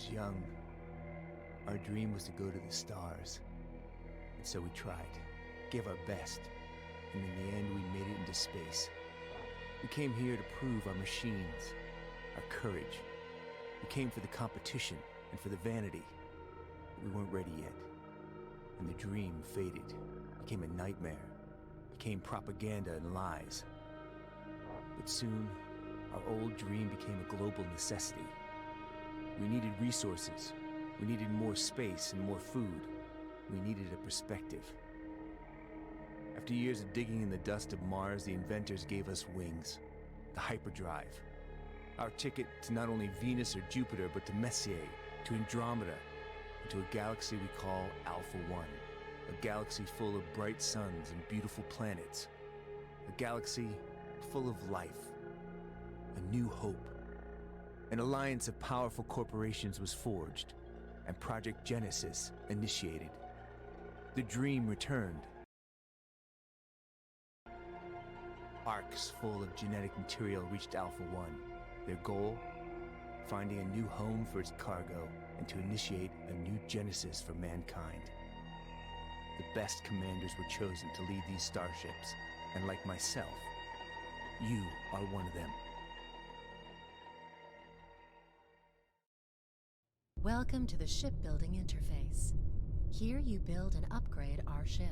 was young, our dream was to go to the stars. And so we tried, gave our best, and in the end we made it into space. We came here to prove our machines, our courage. We came for the competition and for the vanity. But we weren't ready yet. And the dream faded, became a nightmare, became propaganda and lies. But soon, our old dream became a global necessity. We needed resources. We needed more space and more food. We needed a perspective. After years of digging in the dust of Mars, the inventors gave us wings, the hyperdrive. Our ticket to not only Venus or Jupiter, but to Messier, to Andromeda, and to a galaxy we call Alpha One. A galaxy full of bright suns and beautiful planets. A galaxy full of life. A new hope. An alliance of powerful corporations was forged, and Project Genesis initiated. The dream returned. Arcs full of genetic material reached Alpha One. Their goal? Finding a new home for its cargo and to initiate a new Genesis for mankind. The best commanders were chosen to lead these starships, and like myself, you are one of them. Welcome to the shipbuilding interface. Here you build and upgrade our ship.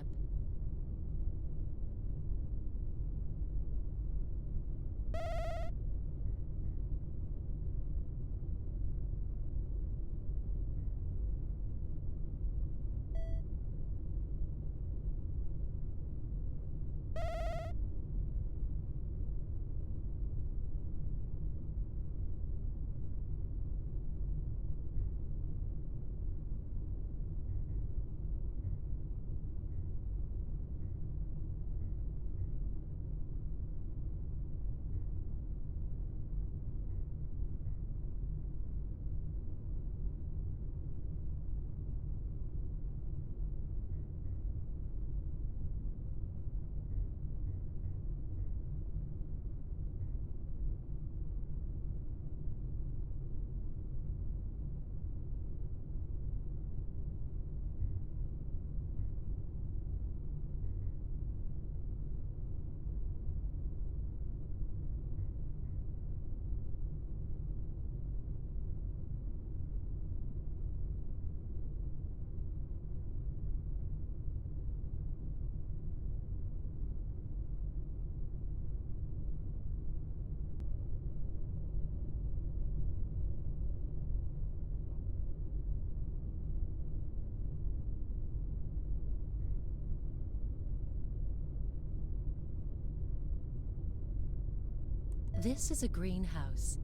This is a greenhouse.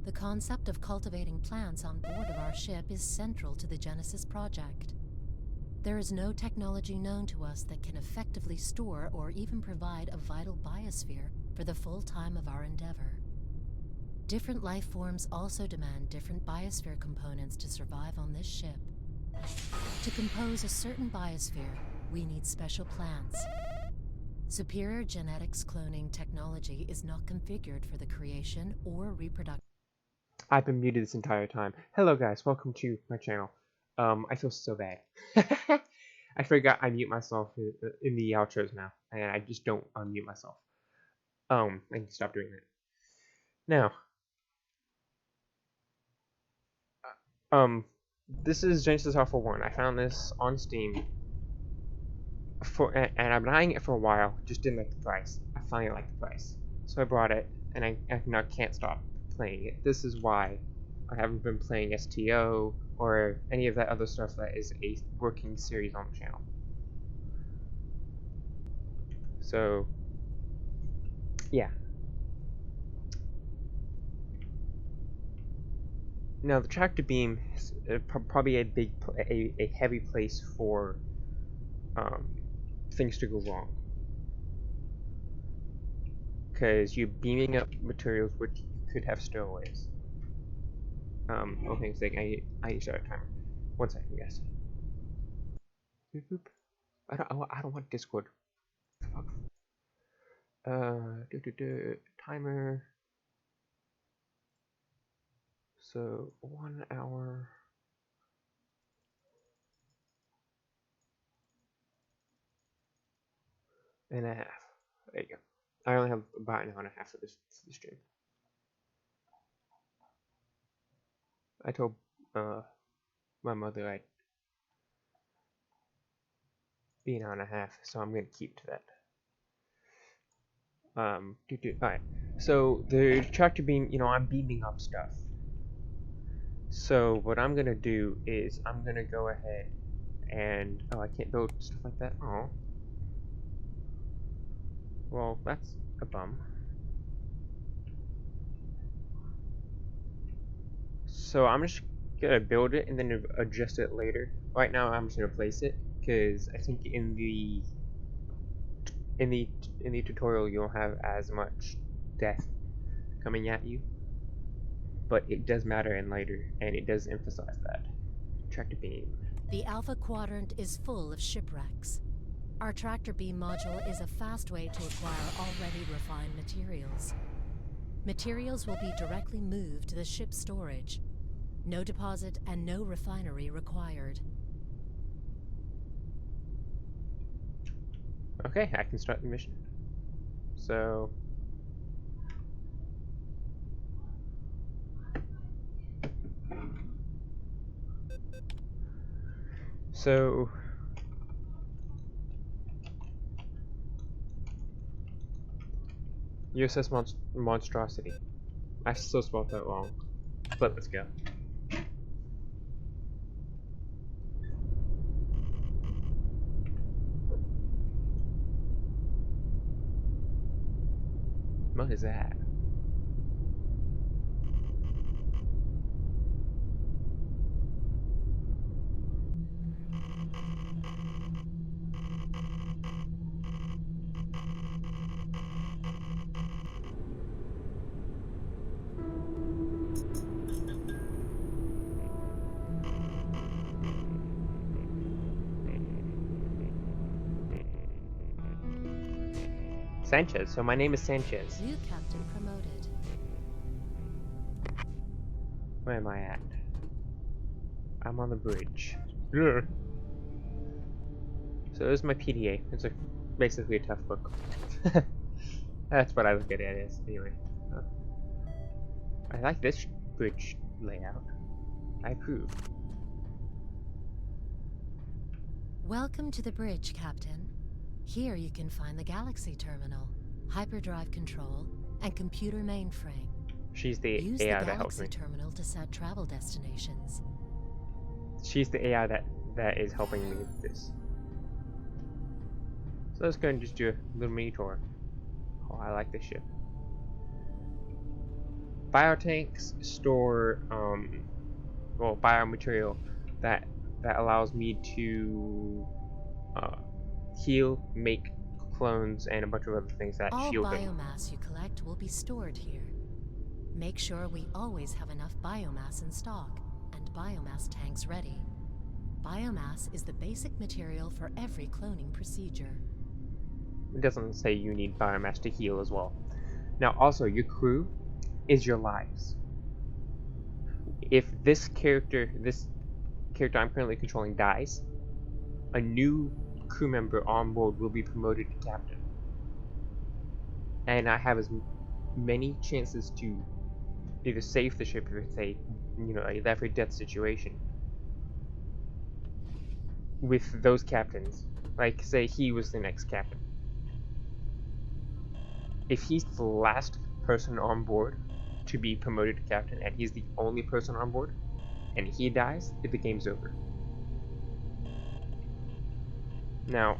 The concept of cultivating plants on board of our ship is central to the Genesis project. There is no technology known to us that can effectively store or even provide a vital biosphere for the full time of our endeavor. Different life forms also demand different biosphere components to survive on this ship. To compose a certain biosphere, we need special plants. Superior genetics cloning technology is not configured for the creation or reproduction. I've been muted this entire time. Hello guys, welcome to my channel. I feel so bad. I forgot I mute myself in the outros now, and I just don't unmute myself. I can stop doing that. Now, this is Genesis Alpha 1. I found this on Steam, and I've been eyeing it for a while, just didn't like the price. I finally liked the price. So I brought it, and I now can't stop playing it. This is why I haven't been playing STO or any of that other stuff that is a working series on the channel. So, yeah. Now the tractor beam is probably a heavy place for things to go wrong, because you're beaming up materials which you could have stowaways. Okay, I need to start a timer. 1 second, guys. Boop, boop. I don't want Discord. Fuck. Timer. So 1 hour. and a half. There you go. I only have about an hour and a half for this stream. I told my mother I'd be an hour and a half, so I'm gonna keep to that. Alright. So the tractor beam, I'm beaming up stuff. So what I'm gonna do is I'm gonna go ahead and I can't build stuff like that. Oh. Well, that's a bum. So I'm just gonna build it and then adjust it later. Right now I'm just gonna place it because I think in the tutorial you don't have as much death coming at you, but it does matter in later, and it does emphasize that. Tractor beam. The Alpha Quadrant is full of shipwrecks. Our tractor beam module is a fast way to acquire already refined materials. Materials will be directly moved to the ship's storage. No deposit and no refinery required. Okay, I can start the mission. So USS monstrosity. I still spelled that wrong, but let's go. What is that? Sanchez. So my name is Sanchez. New captain promoted. Where am I at? I'm on the bridge. Yeah. So this is my PDA. It's basically a tough book. That's what I look at it as, anyway. I like this bridge layout. I approve. Welcome to the bridge, Captain. Here you can find the Galaxy Terminal, hyperdrive control, and computer mainframe. She's the Use AI the that helps Galaxy me. Terminal to set travel destinations. She's the AI that is helping me with this. So let's go and just do a little mini tour. Oh, I like this ship. Biotanks store biomaterial that allows me to heal, make clones, and a bunch of other things that All shield them. biomass you collect will be stored here. Make sure we always have enough biomass in stock and biomass tanks ready. Biomass is the basic material for every cloning procedure. It doesn't say you need biomass to heal as well. Now, also, your crew is your lives. If this character I'm currently controlling dies, a new crew member on board will be promoted to captain. And I have as many chances to either save the ship if it's a life or death situation with those captains. Like, say he was the next captain. If he's the last person on board to be promoted to captain, and he's the only person on board, and he dies, the game's over. Now,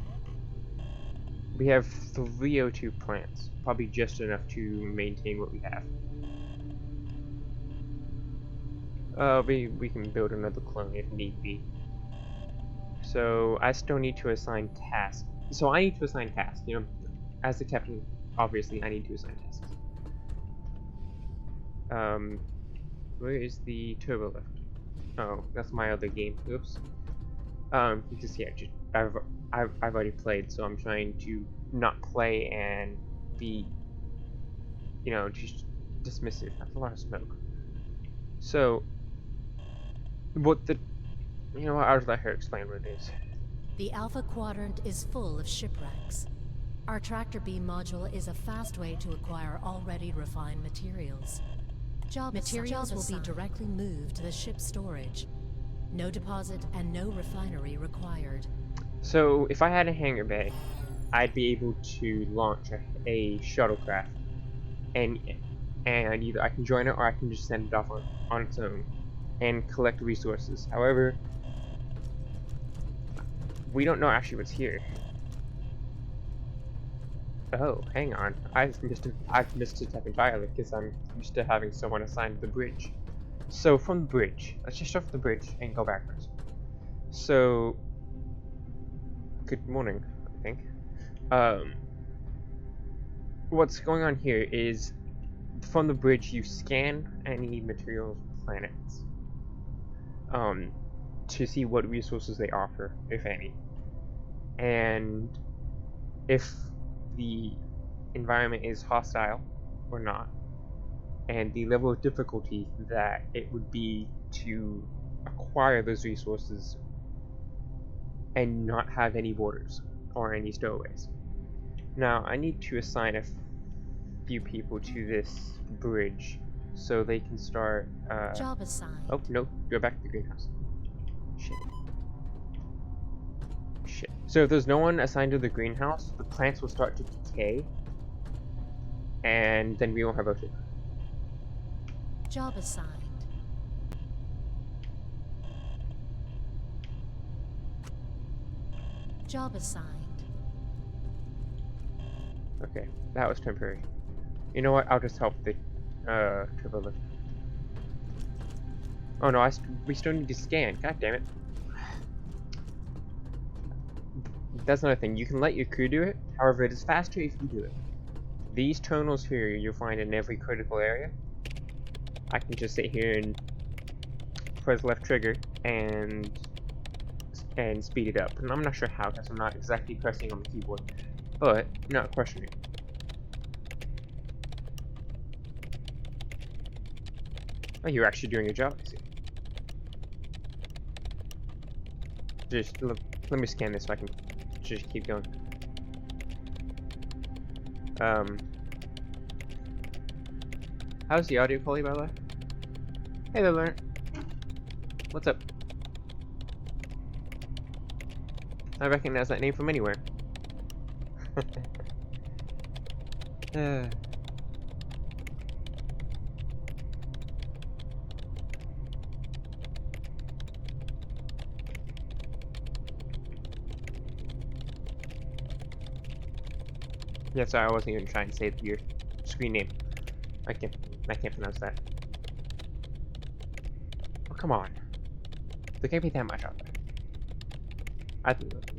we have 302 plants, probably just enough to maintain what we have. We can build another clone if need be. So I still need to assign tasks. So I need to assign tasks. As the captain, obviously I need to assign tasks. Where is the turbo lift? Oh, that's my other game. Oops. Because yeah, I've already played, so I'm trying to not play and be, just dismissive. That's a lot of smoke. So, I'll just let her explain what it is. The Alpha Quadrant is full of shipwrecks. Our tractor beam module is a fast way to acquire already refined materials. Materials will be directly moved to the ship's storage. No deposit and no refinery required. So if I had a hangar bay, I'd be able to launch a shuttlecraft, and either I can join it or I can just send it off on its own and collect resources. However, we don't know actually what's here. Oh, hang on. I've missed a step entirely because I'm used to having someone assigned the bridge. So from the bridge, let's just start from the bridge and go backwards. So, good morning, I think. What's going on here is from the bridge you scan any materials planets to see what resources they offer, if any, and if the environment is hostile or not, and the level of difficulty that it would be to acquire those resources and not have any borders or any stowaways. Now, I need to assign a few people to this bridge so they can start. Job assigned. Oh, no, go back to the greenhouse. Shit. Shit. So if there's no one assigned to the greenhouse, the plants will start to decay, and then we won't have ocean. Job assigned. Job assigned. Okay, that was temporary. You know what? I'll just help the turbo lift. Oh no, we still need to scan. God damn it. That's another thing. You can let your crew do it. However, it is faster if you do it. These terminals here you'll find in every critical area. I can just sit here and press left trigger and speed it up. And I'm not sure how because I'm not exactly pressing on the keyboard, but I'm not questioning. Oh, you're actually doing your job, I see. Just let me scan this so I can just keep going. How's the audio quality, by the way? Hey there, Learn. What's up? I recognize that name from anywhere. Yeah, sorry, I wasn't even trying to say your screen name. I can't pronounce that. Oh, come on. There can't be that much out there.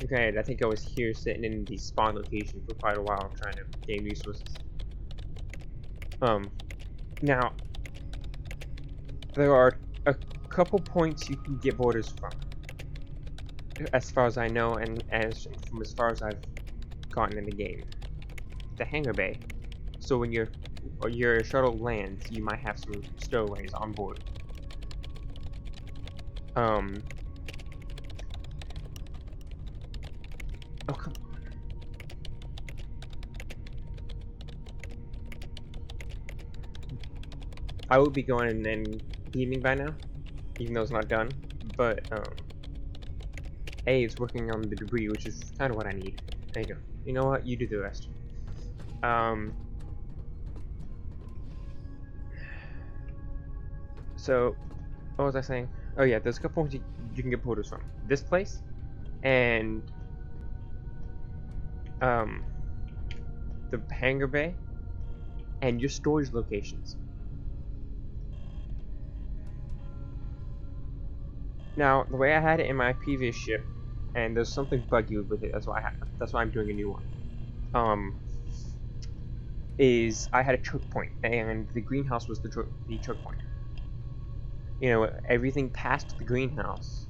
Granted, I think I was here sitting in the spawn location for quite a while trying to gain resources. Now, there are a couple points you can get borders from, as far as I know, and as far as I've gotten in the game. The hangar bay. So when your shuttle lands, you might have some stowaways on board. Oh, come on. I would be going and beaming by now, even though it's not done. But A, it's working on the debris, which is kind of what I need. There you go. You know what? You do the rest. So, what was I saying? Oh yeah, there's a couple points you can get borders from. This place, and the hangar bay, and your storage locations. Now, the way I had it in my previous ship, and there's something buggy with it. That's why I'm doing a new one. Is I had a choke point, and the greenhouse was the choke point. You know, everything past the greenhouse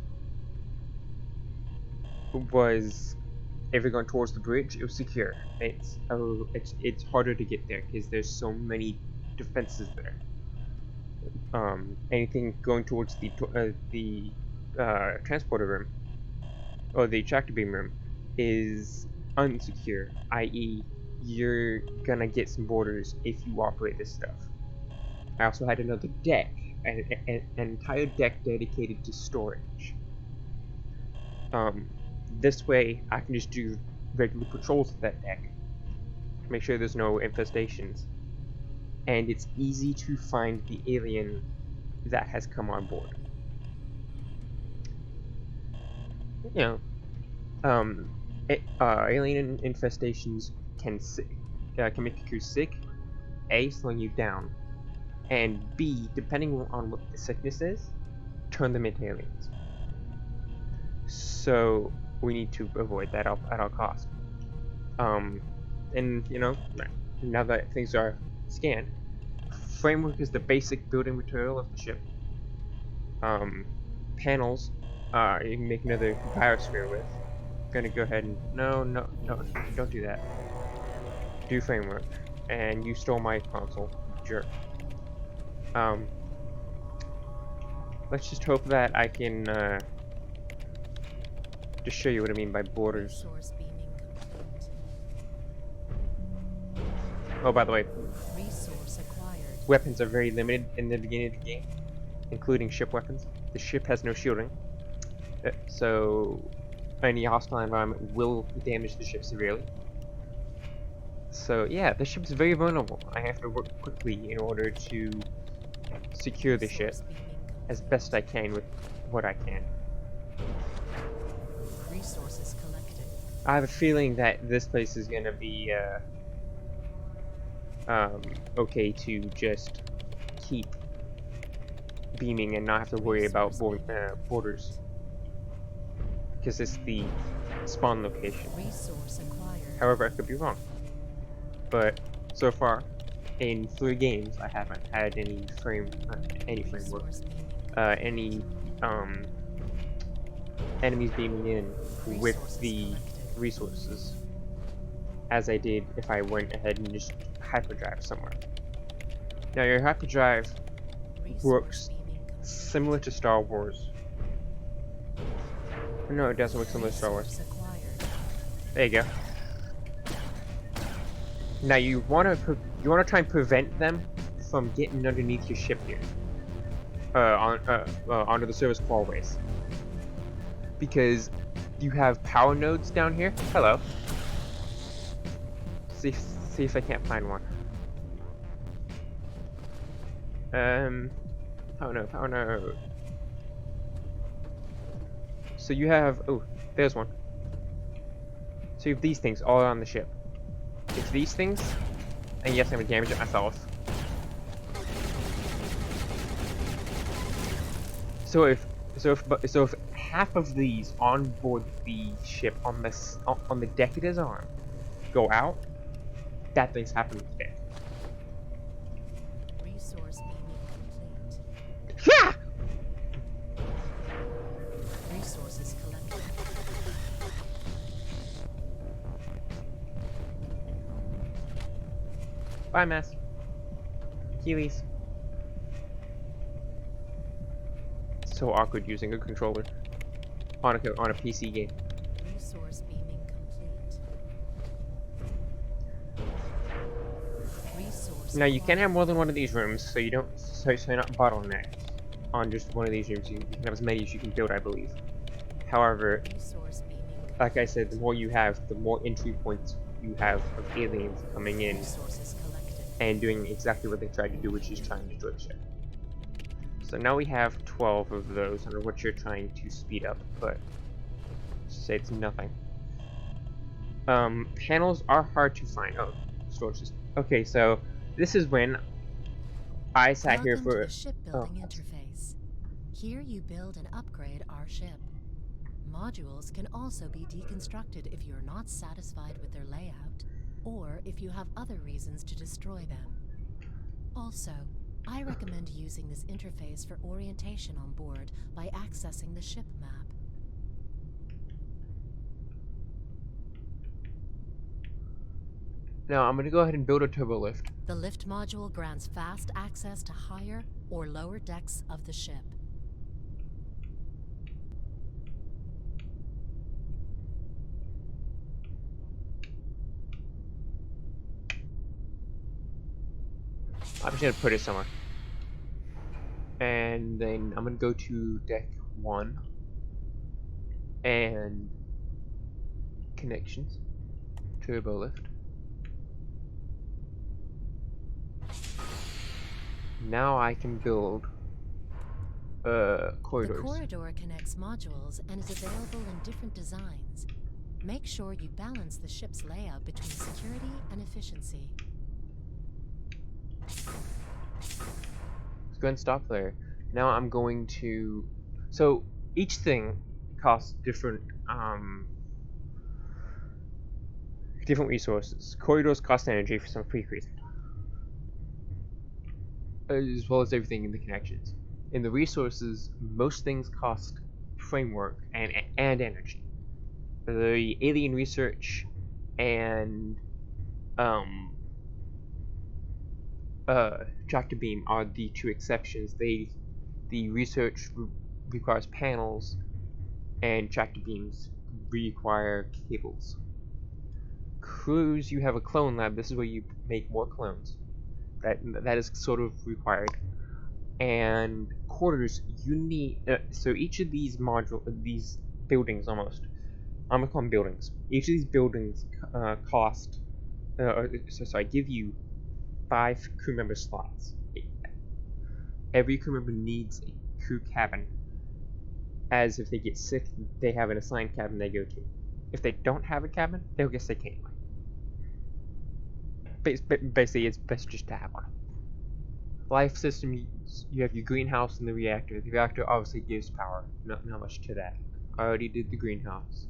was, if you're going towards the bridge, it was secure. It's harder to get there because there's so many defenses there. Anything going towards the transporter room or the tractor beam room is unsecure, i.e., you're gonna get some borders if you operate this stuff. I also had another deck, an entire deck dedicated to storage. This way I can just do regular patrols with that deck, make sure there's no infestations, and it's easy to find the alien that has come on board. You know, alien infestations can make you sick, A, slowing you down, and B, depending on what the sickness is, turn them into aliens. So we need to avoid that at all costs. And you know, now that things are scanned, framework is the basic building material of the ship. Panels, you can make another biosphere with. Gonna go ahead and no, don't do that. Do framework, and you stole my console, jerk. Let's just hope that I can just show you what I mean by borders. Resource beaming complete. Oh, by the way, Resource acquired. weapons are very limited in the beginning of the game, including ship weapons. The ship has no shielding, so any hostile environment will damage the ship severely. So yeah, the ship's very vulnerable. I have to work quickly in order to secure the ship as best I can with what I can. Resources collected. I have a feeling that this place is gonna be okay to just keep beaming and not have to worry about borders, because it's the spawn location. Resource acquired. However, I could be wrong. But so far, in 3 games, I haven't had any framework, any enemies beaming in with the resources, as I did if I went ahead and just hyperdrive somewhere. Now your hyperdrive works similar to Star Wars. No, it doesn't work similar to Star Wars. There you go. Now you wanna try and prevent them from getting underneath your ship here, onto the service hallways, because you have power nodes down here. Hello. See if I can't find one. Power node. So you have, oh, there's one. So you have these things all on the ship. It's these things, and yes, I'm gonna damage it myself. So if half of these on board the ship on the deck it is on go out, bad things happen with the deck. Resource beaming complete. Yeah! Resources collected. Bye, Mass. Kiwis. So awkward using a controller on a PC game. Resource beaming complete. Resource Now you can have acquired. more than one of these rooms, so you're not bottlenecked on just one of these rooms. You can have as many as you can build, I believe. However, Resource beaming complete. like I said, the more you have, the more entry points you have of aliens coming in Resources collected. and doing exactly what they tried to do, which is trying to destroy the ship. So now we have 12 of those, under what you're trying to speed up, but say it's nothing. Panels are hard to find. Oh, storage system. Okay, so this is when I sat here Welcome for. to the shipbuilding interface. Here you build and upgrade our ship. Modules can also be deconstructed if you're not satisfied with their layout, or if you have other reasons to destroy them. Also, I recommend using this interface for orientation on board by accessing the ship map. Now I'm gonna go ahead and build a turbo lift. The lift module grants fast access to higher or lower decks of the ship. I'm just gonna put it somewhere. And then I'm gonna go to deck 1 and connections, turbo lift. Now I can build corridors. The corridor connects modules and is available in different designs. Make sure you balance the ship's layout between security and efficiency. Let's go ahead and stop there. Now I'm going to... So, each thing costs different resources. Corridors cost energy for some free reason, as well as everything in the connections. In the resources, most things cost framework and energy. The alien research and tractor beam are the two exceptions. The research requires panels, and tractor beams require cables. Crews, you have a clone lab. This is where you make more clones. That is sort of required. And quarters, you need so each of these these buildings, almost, I'm gonna call them buildings. Each of these buildings cost give you 5 crew member slots. Every crew member needs a crew cabin, as if they get sick, they have an assigned cabin they go to. If they don't have a cabin, they'll get sick anyway. Basically, it's best just to have one. Life system, you have your greenhouse and the reactor. The reactor obviously gives power. Not much to that. I already did the greenhouse.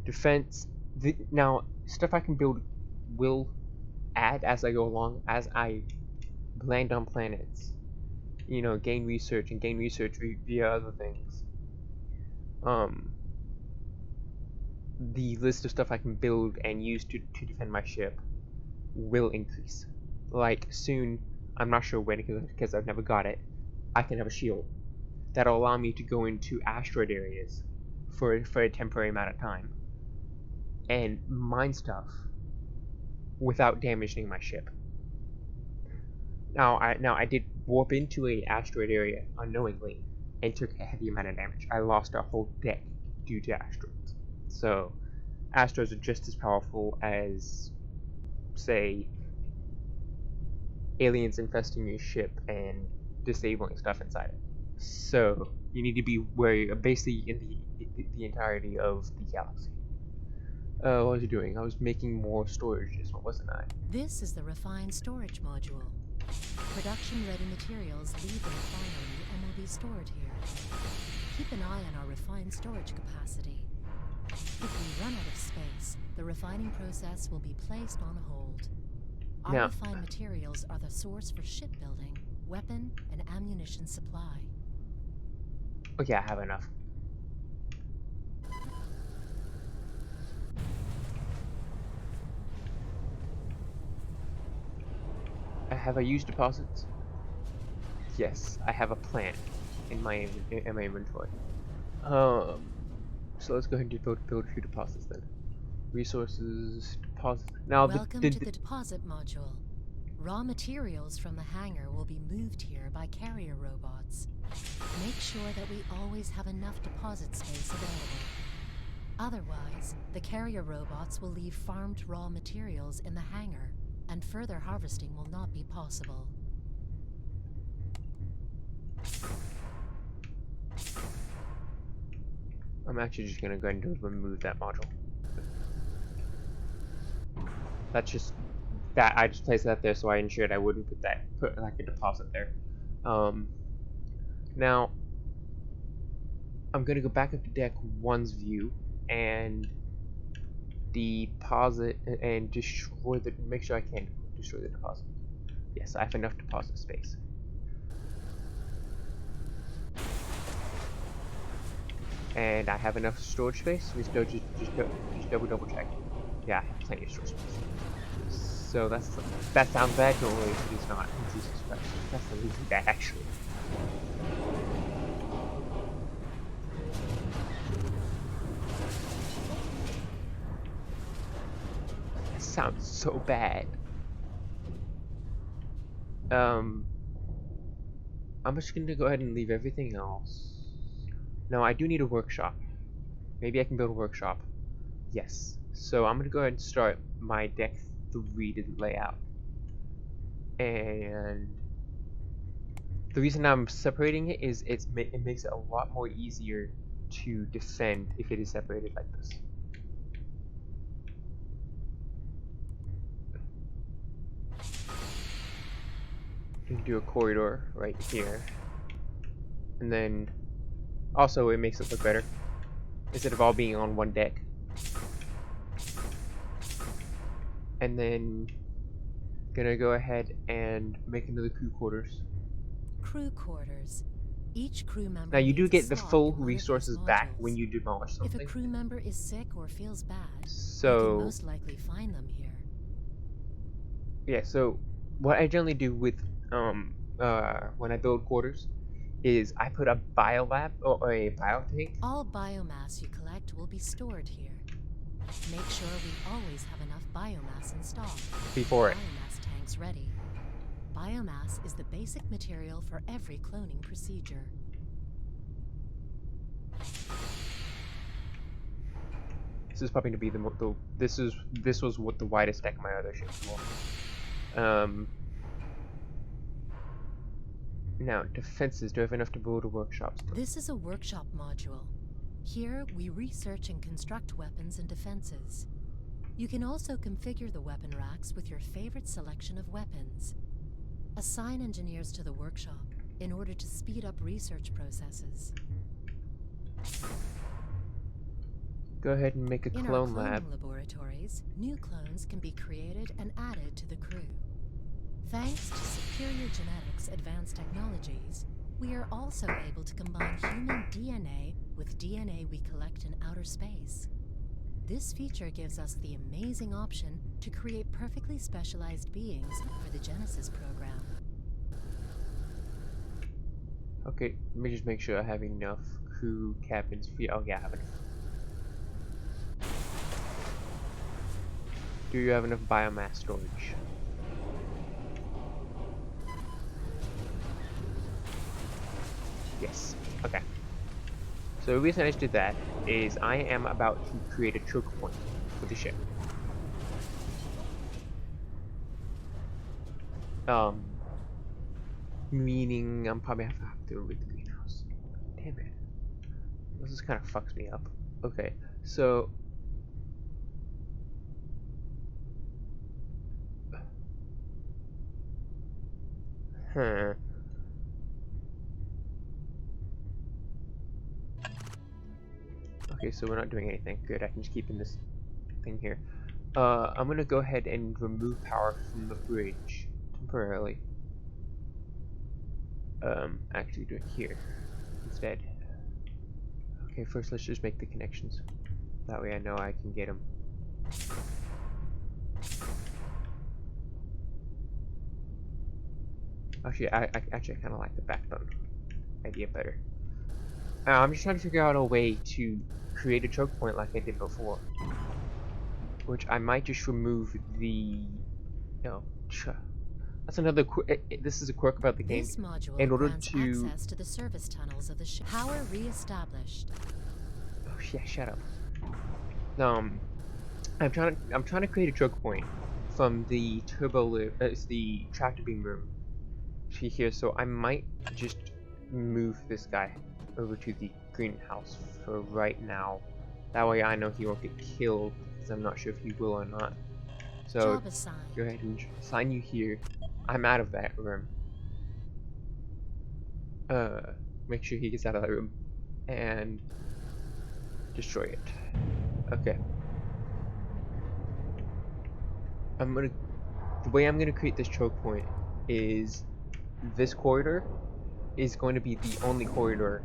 Defense, now, stuff I can build will add as I go along, as I land on planets. You know, gain research via other things. The list of stuff I can build and use to defend my ship will increase. Like, soon, I'm not sure when because I've never got it, I can have a shield that'll allow me to go into asteroid areas for a temporary amount of time and mine stuff without damaging my ship. Now I did warp into a asteroid area unknowingly and took a heavy amount of damage. I lost a whole deck due to asteroids. So asteroids are just as powerful as, say, aliens infesting your ship and disabling stuff inside it. So you need to be wary, basically in the entirety of the galaxy. What was I doing? I was making more storage, wasn't I? This is the refined storage module. Production-ready materials leave the refinery and will be stored here. Keep an eye on our refined storage capacity. If we run out of space, the refining process will be placed on hold. Our refined materials are the source for shipbuilding, weapon, and ammunition supply. Okay, I have enough. Have I used deposits? Yes, I have a plant in my inventory. So let's go ahead and build a few deposits then. Resources, deposits. Now Welcome to the deposit module. Raw materials from the hangar will be moved here by carrier robots. Make sure that we always have enough deposit space available. Otherwise, the carrier robots will leave farmed raw materials in the hangar, and further harvesting will not be possible. I'm actually just gonna go ahead and remove that module. That's just that I just placed that there so I ensured I wouldn't put like a deposit there. Now I'm gonna go back up to deck 1's view and deposit and destroy the. Make sure I can destroy the deposit. Yes, I have enough deposit space. And I have enough storage space. We still just double check. Yeah, I have plenty of storage space. So that sounds bad, don't worry, it is not. Jesus Christ, that's the reason bad actually. That sounds so bad. I'm just gonna go ahead and leave everything else. No, I do need a workshop. Maybe I can build a workshop. Yes. So I'm gonna go ahead and start my deck 3 to layout. And the reason I'm separating it is it makes it a lot more easier to defend if it is separated like this. You can do a corridor right here. And then also it makes it look better instead of all being on one deck. And then gonna go ahead and make another crew quarters. Crew quarters. Each crew member Now you do needs a get the slot full in one of these resources back when modules. you demolish If a something. crew member is sick or feels bad, you can So most likely find them here. yeah, so what I generally do with when I build quarters is I put a biolab or a biotank. All biomass you collect will be stored here. Make sure we always have enough biomass in stock. Before it. Biomass tanks ready. Biomass is the basic material for every cloning procedure. This is probably going to be this was what the widest deck of my other ships was. Now defenses. Do I have enough to build a workshop still? This is a workshop module. Here, we research and construct weapons and defenses. You can also configure the weapon racks with your favorite selection of weapons. Assign engineers to the workshop in order to speed up research processes. Go ahead and make a In our clone cloning lab. laboratories, new clones can be created and added to the crew. Thanks to superior genetics advanced technologies, we are also able to combine human DNA with DNA we collect in outer space. This feature gives us the amazing option to create perfectly specialized beings for the Genesis program. Okay, let me just make sure I have enough crew cabins for you. Oh yeah, I have enough. Do you have enough biomass storage? Yes. Okay. So the reason I just did that is I am about to create a choke point for the ship. Meaning I'm probably have to rid the greenhouse. Damn it. This just kind of fucks me up. Okay, so huh. Okay, so we're not doing anything. Good, I can just keep in this thing here. I'm gonna go ahead and remove power from the bridge temporarily. Actually do it here instead. Okay, first let's just make the connections. That way I know I can get them. Actually, I kind of like the backbone idea better. I'm just trying to figure out a way to create a choke point like I did before. Which I might just remove the... No, that's another this is a quirk about the game. This module In order grants to... access to the service tunnels of the ship. Power re-established. Oh yeah, shut up. I'm trying to create a choke point from the it's the tractor beam room to here, so I might just move this guy over to the greenhouse for right now. That way I know he won't get killed, because I'm not sure if he will or not. So Job assigned. go ahead and assign you here. I'm out of that room. Make sure he gets out of that room and destroy it. Okay. The way I'm gonna create this choke point is this corridor is going to be the only corridor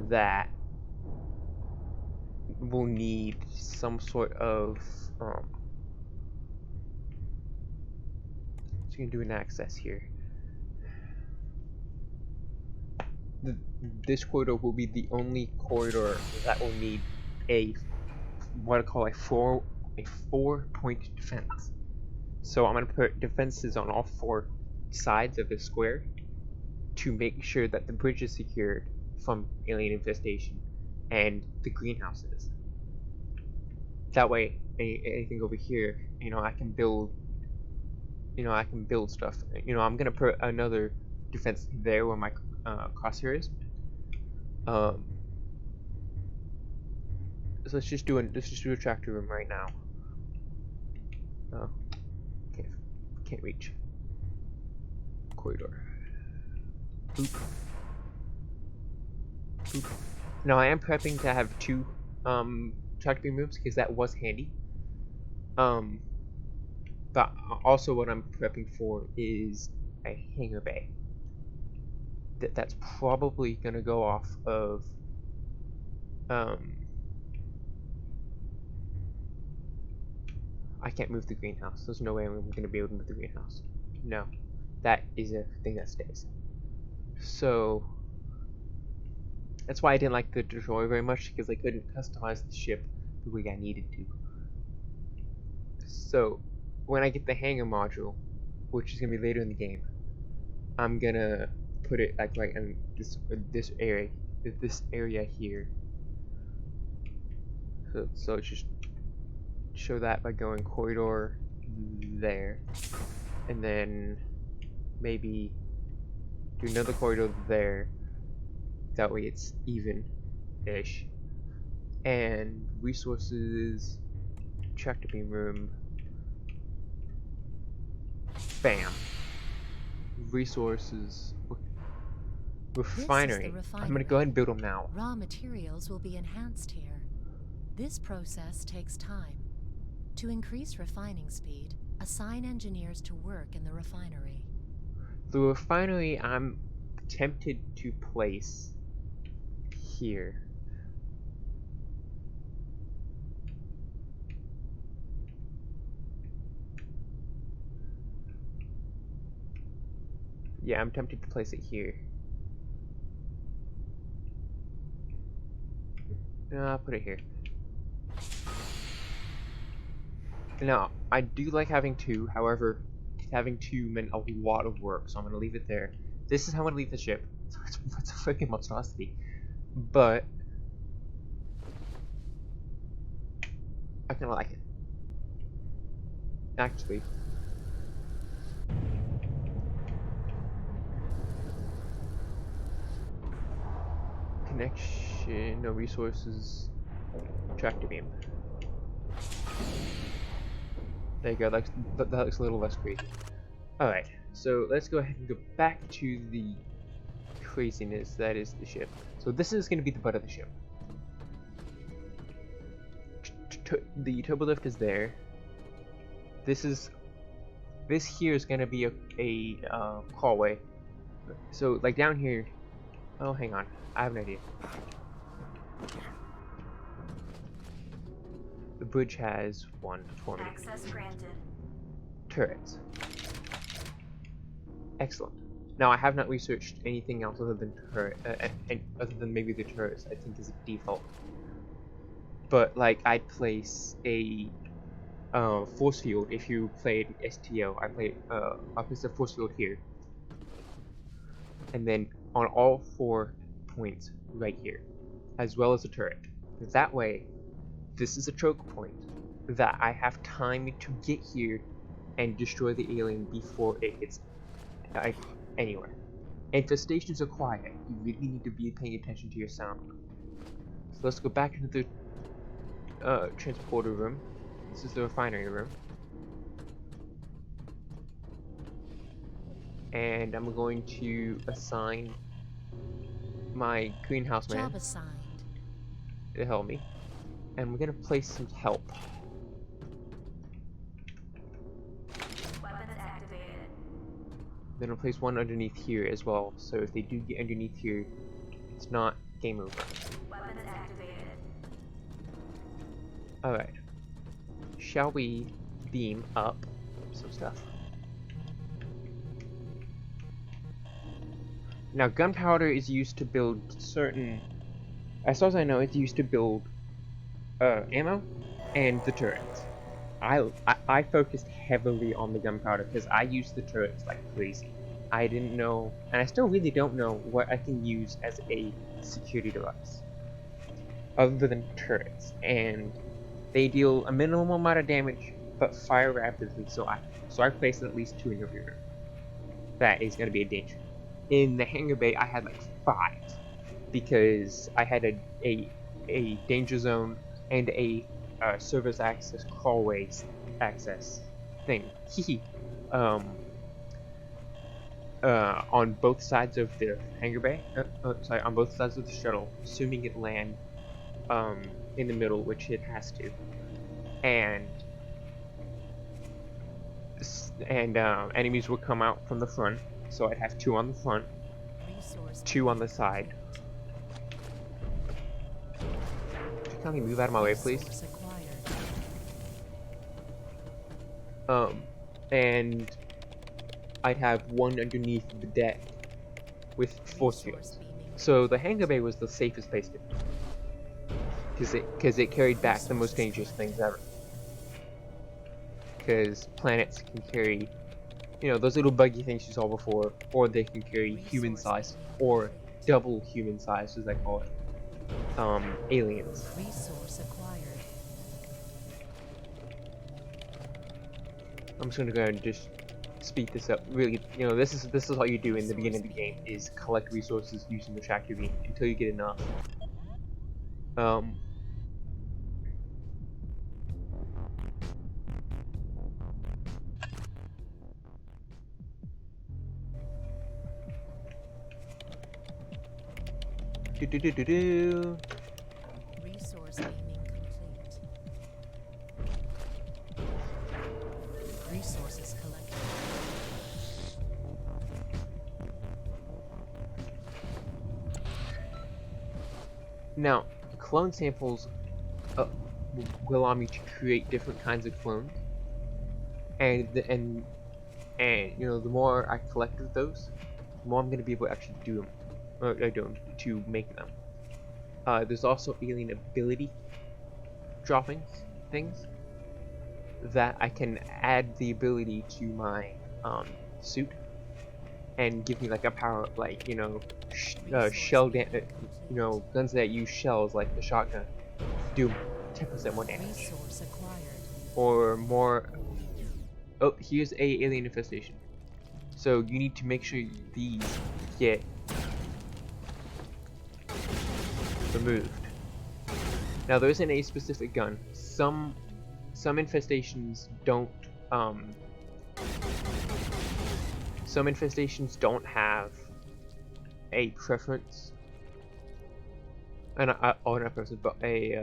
that will need some sort of so you can do an access here. This corridor will be the only corridor that will need what I call a four point defense. So I'm gonna put defenses on all 4 sides of the square to make sure that the bridge is secured from alien infestation and the greenhouses. That way, anything over here, I can build. I can build stuff. I'm gonna put another defense there where my crosshair is. So let's just do a tractor room right now. Oh, can't reach. Corridor. Boop. Boop. Now I am prepping to have 2 tractor rooms because that was handy. But also what I'm prepping for is a hangar bay. That's probably gonna go off of I can't move the greenhouse. There's no way I'm gonna be able to move the greenhouse. No. That is a thing that stays. So that's why I didn't like the destroyer very much, because I couldn't customize the ship the way I needed to. So when I get the hangar module, which is gonna be later in the game, I'm gonna put it like right in this area here. So just show that by going corridor there, and then maybe do another corridor there. That way it's even-ish. And resources, tractor beam room. Bam. Resources. Refinery. I'm gonna go ahead and build them now. Raw materials will be enhanced here. This process takes time. To increase refining speed, assign engineers to work in the refinery. The refinery I'm tempted to place here. Yeah, I'm tempted to place it here. No, I'll put it here. Now, I do like having 2, however, having 2 meant a lot of work, so I'm gonna leave it there. This is how I'm gonna leave the ship. It's a freaking monstrosity. But I kinda like it. Actually. Connection, no resources, tractor beam. There you go, that looks a little less crazy. Alright, so let's go ahead and go back to the craziness that is the ship. So this is going to be the butt of the ship. The turbo lift is there. This here is going to be a hallway. So like down here, oh hang on, I have an idea. The bridge has 1 for me. Access granted. Turrets. Excellent. Now I have not researched anything else other than other than maybe the turrets. I think is a default. But like I'd place a force field if you played STO. I place a force field here, and then on all 4 points right here, as well as a turret. That way, this is a choke point that I have time to get here and destroy the alien before it hits anywhere. Infestations are quiet. You really need to be paying attention to your sound. So let's go back into the transporter room. This is the refinery room. And I'm going to assign my greenhouse man Job assigned. to help me. And we're gonna place some help. Weapons activated. Then I'll place one underneath here as well, so if they do get underneath here, it's not game over. Weapons activated. Alright. Shall we beam up some stuff? Now, gunpowder is used to build certain... As far as I know, it's used to build ammo and the turrets. I focused heavily on the gunpowder because I use the turrets like crazy. I didn't know, and I still really don't know what I can use as a security device other than turrets, and they deal a minimal amount of damage but fire rapidly. So I placed at least 2 in every room. That is going to be a danger. In the hangar bay, I had like 5 because I had a danger zone and a service access crawlways access thing. On both sides of the hangar bay. Sorry, on both sides of the shuttle, assuming it land in the middle, which it has to, and enemies would come out from the front. So I'd have 2 on the front, Resource 2 on the side. Could you kindly move out of my way, please? resource acquired. And I'd have 1 underneath the deck with force Resource fields. beaming. So the hangar bay was the safest place to be, because it carried back the most dangerous things ever. Because planets can carry, you know, those little buggy things you saw before, or they can carry human size, or double human size, as they call it, aliens. Resource acquired. I'm just gonna go ahead and just speed this up. Really, you know, this is what you do in the beginning of the game, is collect resources using the tractor beam until you get enough. Do. Resource beaming complete. Resources collected. Now, clone samples will allow me to create different kinds of clones, and you know, the more I collect of those, the more I'm going to be able to actually do them, to make them. There's also alien ability droppings things that I can add the ability to my suit and give me like a power, like, you know, shell you know, guns that use shells like the shotgun do 10% more damage Resource acquired. or more. Oh, here's a alien infestation. So you need to make sure these get removed. Now there isn't a specific gun. Some infestations don't have a preference, and not preference, but a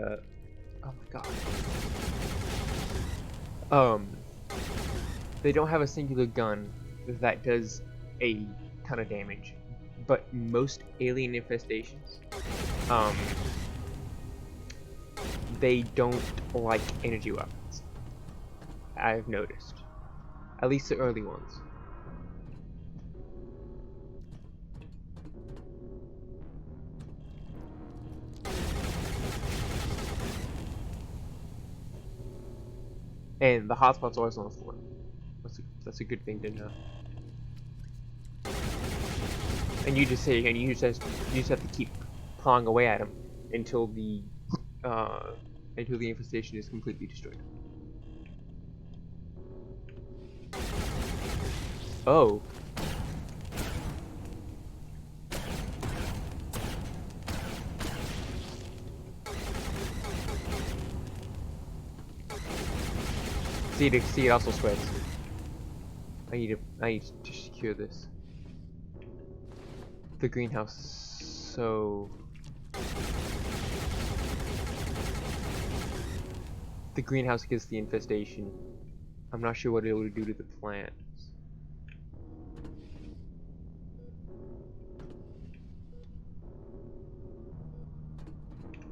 oh my god. They don't have a singular gun that does a ton of damage, but most alien infestations, they don't like energy weapons. I've noticed, at least the early ones. And the hotspot's always on the floor. That's a good thing to know. And you just have to keep clawing away at him until the infestation is completely destroyed. Oh. See, it also spreads. I need to secure this. The greenhouse. So the greenhouse gets the infestation. I'm not sure what it will do to the plants.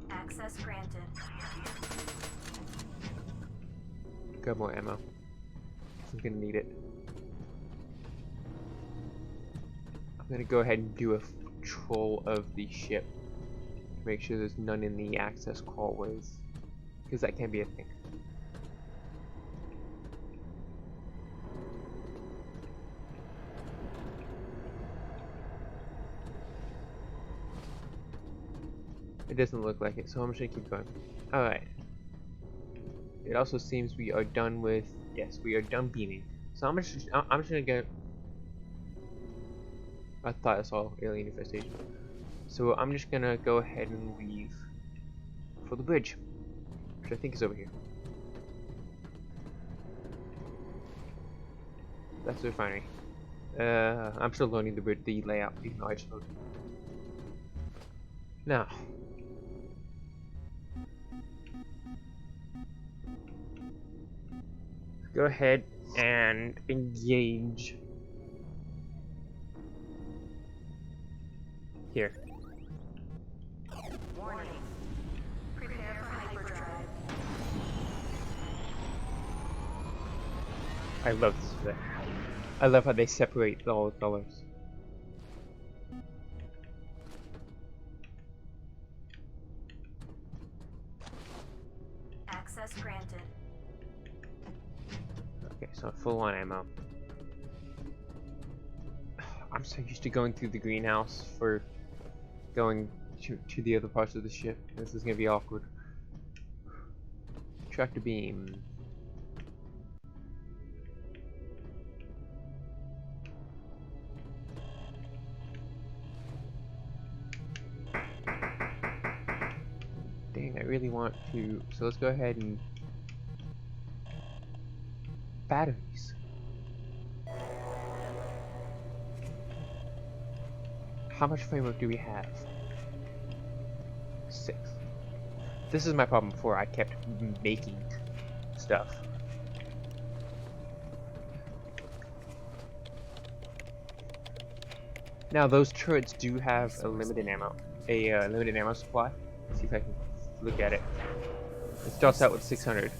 Access granted. Grab more ammo. I'm gonna need it. I'm gonna go ahead and do a patrol of the ship. Make sure there's none in the access crawlways, because that can be a thing. It doesn't look like it, so I'm just gonna keep going. Alright. It also seems we are done with... Yes, we are done beaming. So I'm just gonna go... I thought I saw alien infestation. So I'm just gonna go ahead and leave for the bridge, which I think is over here. That's the refinery. I'm still learning the layout, even though I just loaded. Now, go ahead and engage here. Warning. Prepare for hyperdrive. I love this. I love how they separate all the colors. Access granted. Okay, so full on ammo. I'm so used to going through the greenhouse for going to the other parts of the ship. This is gonna be awkward. Tractor beam. Dang, I really want to. So let's go ahead and batteries. How much framework do we have? 6. This is my problem before. I kept making stuff. Now those turrets do have a limited ammo, limited ammo supply. Let's see if I can look at it. It starts out with 600,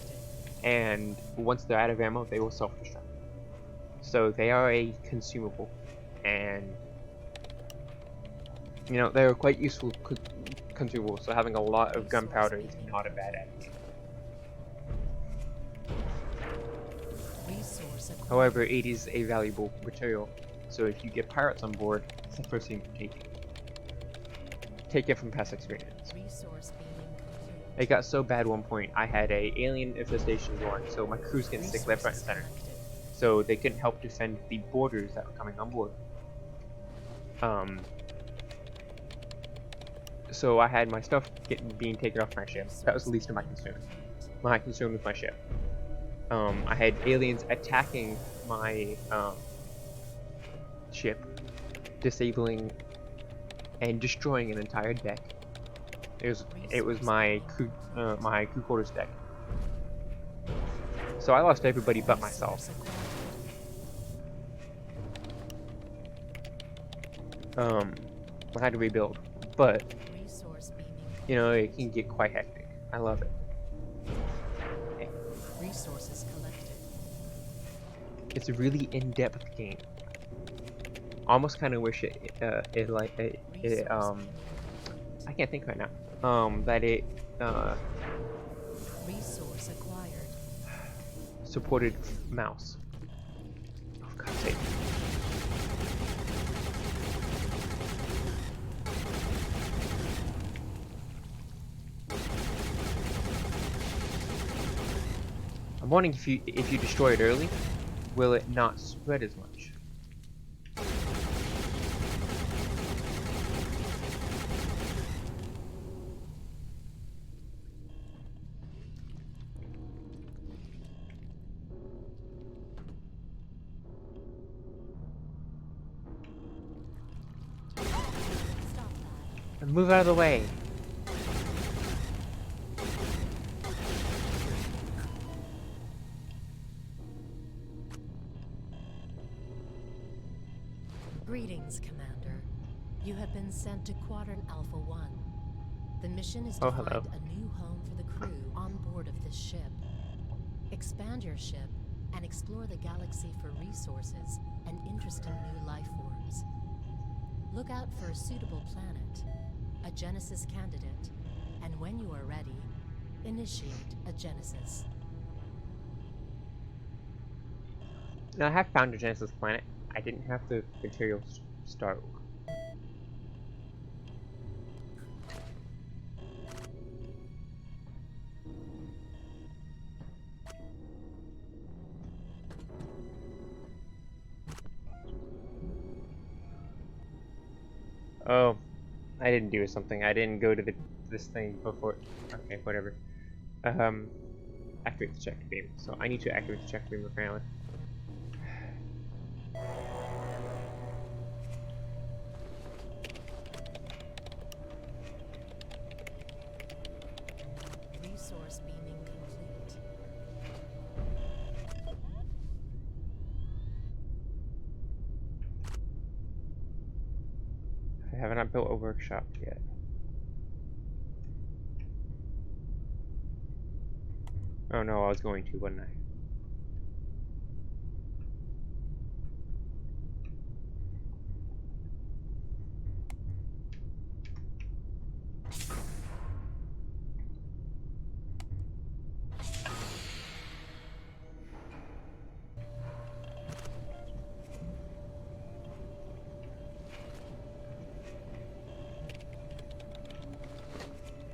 and once they're out of ammo, they will self-destruct. So they are a consumable, and you know they're quite useful consumables. So having a lot of gunpowder is not a bad idea. However, it is a valuable material. So if you get pirates on board, it's the first thing you take. Take it from past experience. It got so bad one point, I had a alien infestation going, so my crew's getting sick left, right, and center. So they couldn't help defend the boarders that were coming on board. So I had my stuff being taken off my ship. That was the least of my concern. My concern was my ship. I had aliens attacking my ship, disabling and destroying an entire deck. It was my crew quarters deck. So I lost everybody but myself. I had to rebuild, but you know it can get quite hectic. I love it. Okay. Resources collected. It's a really in-depth game. Almost kind of wish it I can't think right now. That it Resource acquired. supported mouse. Oh, for God's sake. I'm wondering if you destroy it early, will it not spread as much? Move out of the way. Greetings, Commander. You have been sent to Quadrant Alpha 1. The mission is to Oh, find hello. a new home for the crew on board of this ship. Expand your ship and explore the galaxy for resources and interesting new life forms. Look out for a suitable planet, a Genesis candidate, and when you are ready, initiate a Genesis. Now I have found a Genesis planet. I didn't have the materials to start. Oh, I didn't do something. I didn't go to this thing before. Okay, whatever. Activate the check beam. So I need to activate the check beam apparently. Resource beaming complete. I have not built a workshop yet. Oh no, I was going to, wasn't I?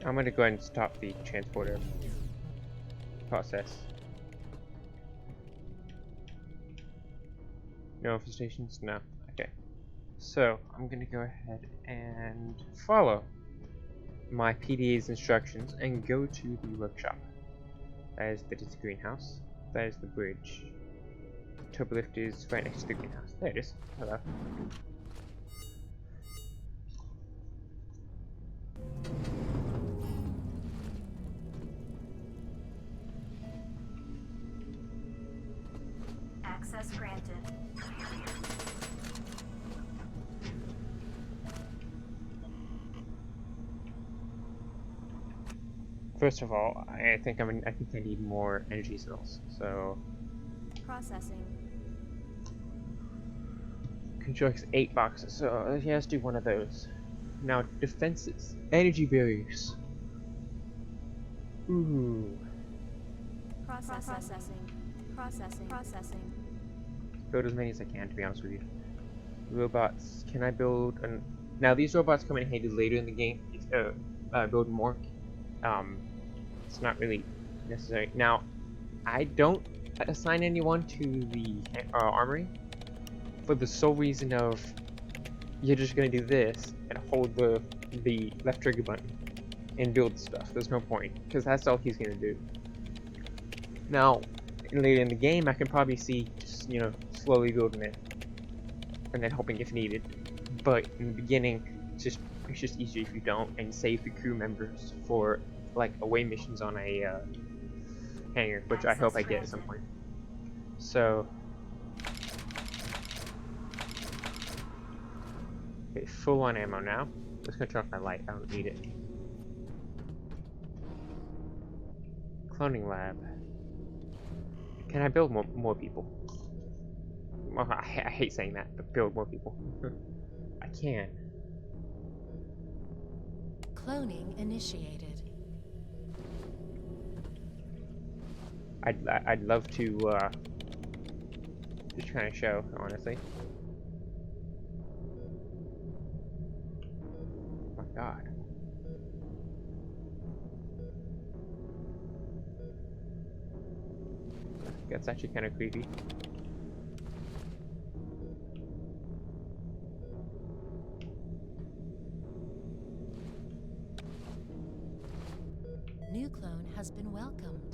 I'm gonna go ahead and stop the transporter process. No infestations? No. Okay. So, I'm gonna go ahead and follow my PDA's instructions and go to the workshop. That is the greenhouse. That is the bridge. Turbo lift is right next to the greenhouse. There it is. Hello. Access granted. First of all, I think I need more energy cells. So Processing. constructs 8 boxes. So he has to do one of those. Now defenses, energy barriers. Ooh. Processing. Build as many as I can, to be honest with you. Robots. Can I build an... Now these robots come in handy later in the game. Build more. It's not really necessary. Now, I don't assign anyone to the armory for the sole reason of you're just gonna do this and hold the left trigger button and build stuff. There's no point because that's all he's gonna do. Now, later in the game, I can probably see just slowly building it and then hoping if needed. But in the beginning, it's just easier if you don't and save the crew members for like away missions on a hangar, which I hope I get at some point. So, okay, full on ammo now. Let's go turn off my light. I don't need it. Cloning lab. Can I build more people? Well, I hate saying that, but build more people. I can. Cloning initiated. I'd love to just kind of show, honestly. Oh my god. That's actually kind of creepy. New clone has been welcomed.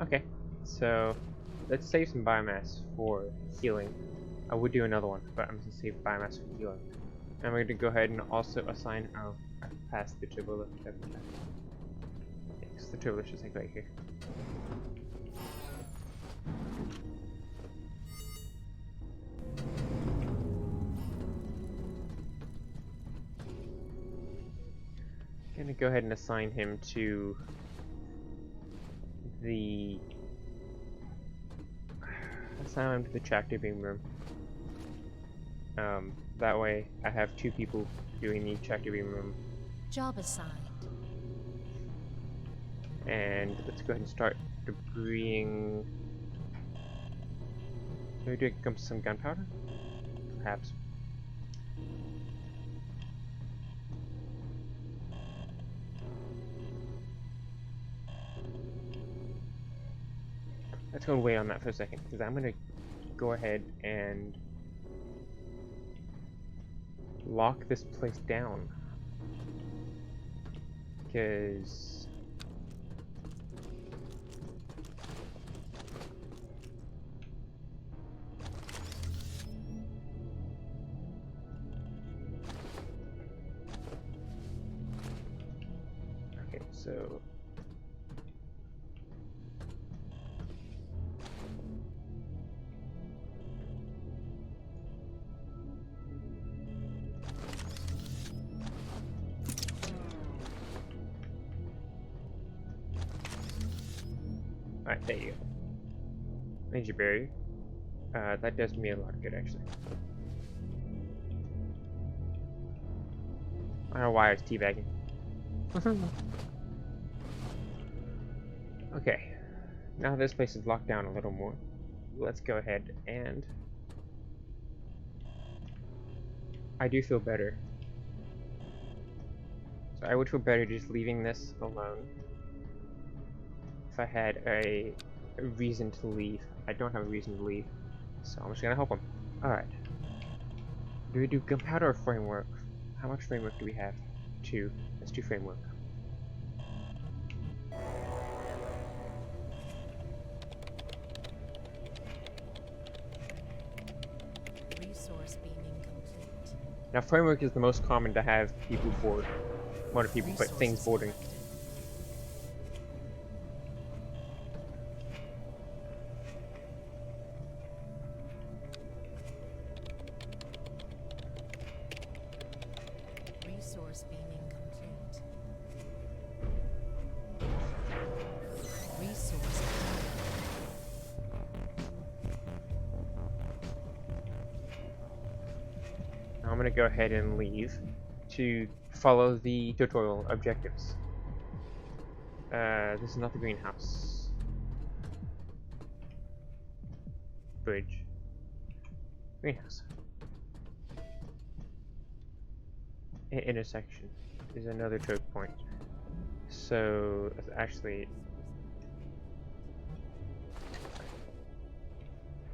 Okay, so let's save some biomass for healing. I would do another one, but I'm going to save biomass for healing. And we're going to go ahead and also assign. Oh, I passed the turbo lift. Yes, the turbo lift is like right here. I'm going to go ahead and assign him to the tractor beam room. That way I have 2 people doing the tractor beam room. Job assigned. And let's go ahead and start debris-ing. Maybe do some gunpowder? Perhaps. let's go wait on that for a second, because I'm gonna go ahead and lock this place down. Because okay, so alright, there you go. Energy barrier. That does me a lot of good, actually. I don't know why I was teabagging. Okay, now this place is locked down a little more. Let's go ahead and... I do feel better. So I would feel better just leaving this alone. If I had a reason to leave. I don't have a reason to leave, so I'm just gonna help him. Alright. Do we do gunpowder or framework? How much framework do we have? 2. Let's do framework. Resource beaming complete. Now framework is the most common to have people board. More people put things Resources boarding. collected. Resource beaming complete. Resource collected. Now I'm gonna go ahead and leave to follow the tutorial objectives. This is not the greenhouse. Bridge. Greenhouse. Intersection is another choke point. So that's actually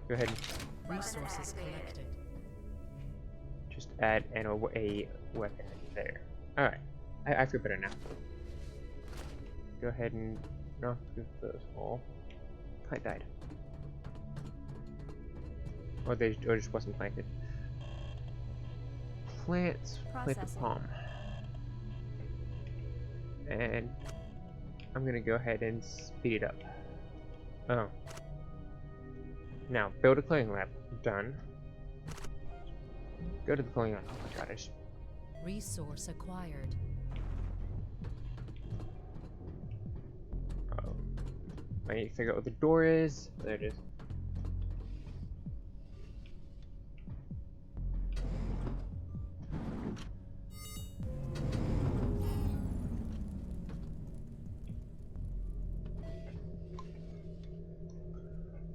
go ahead and Resources collected. just add a weapon there. Alright, I feel better now. Go ahead and knock those all. Plant died. Or just wasn't planted. Plant the Processing. palm. And I'm gonna go ahead and speed it up. Oh. Now, build a cleaning lab. Done. Go to the cleaning lab. Oh my god, I just... Resource acquired. Uh-oh. I need to figure out what the door is. There it is.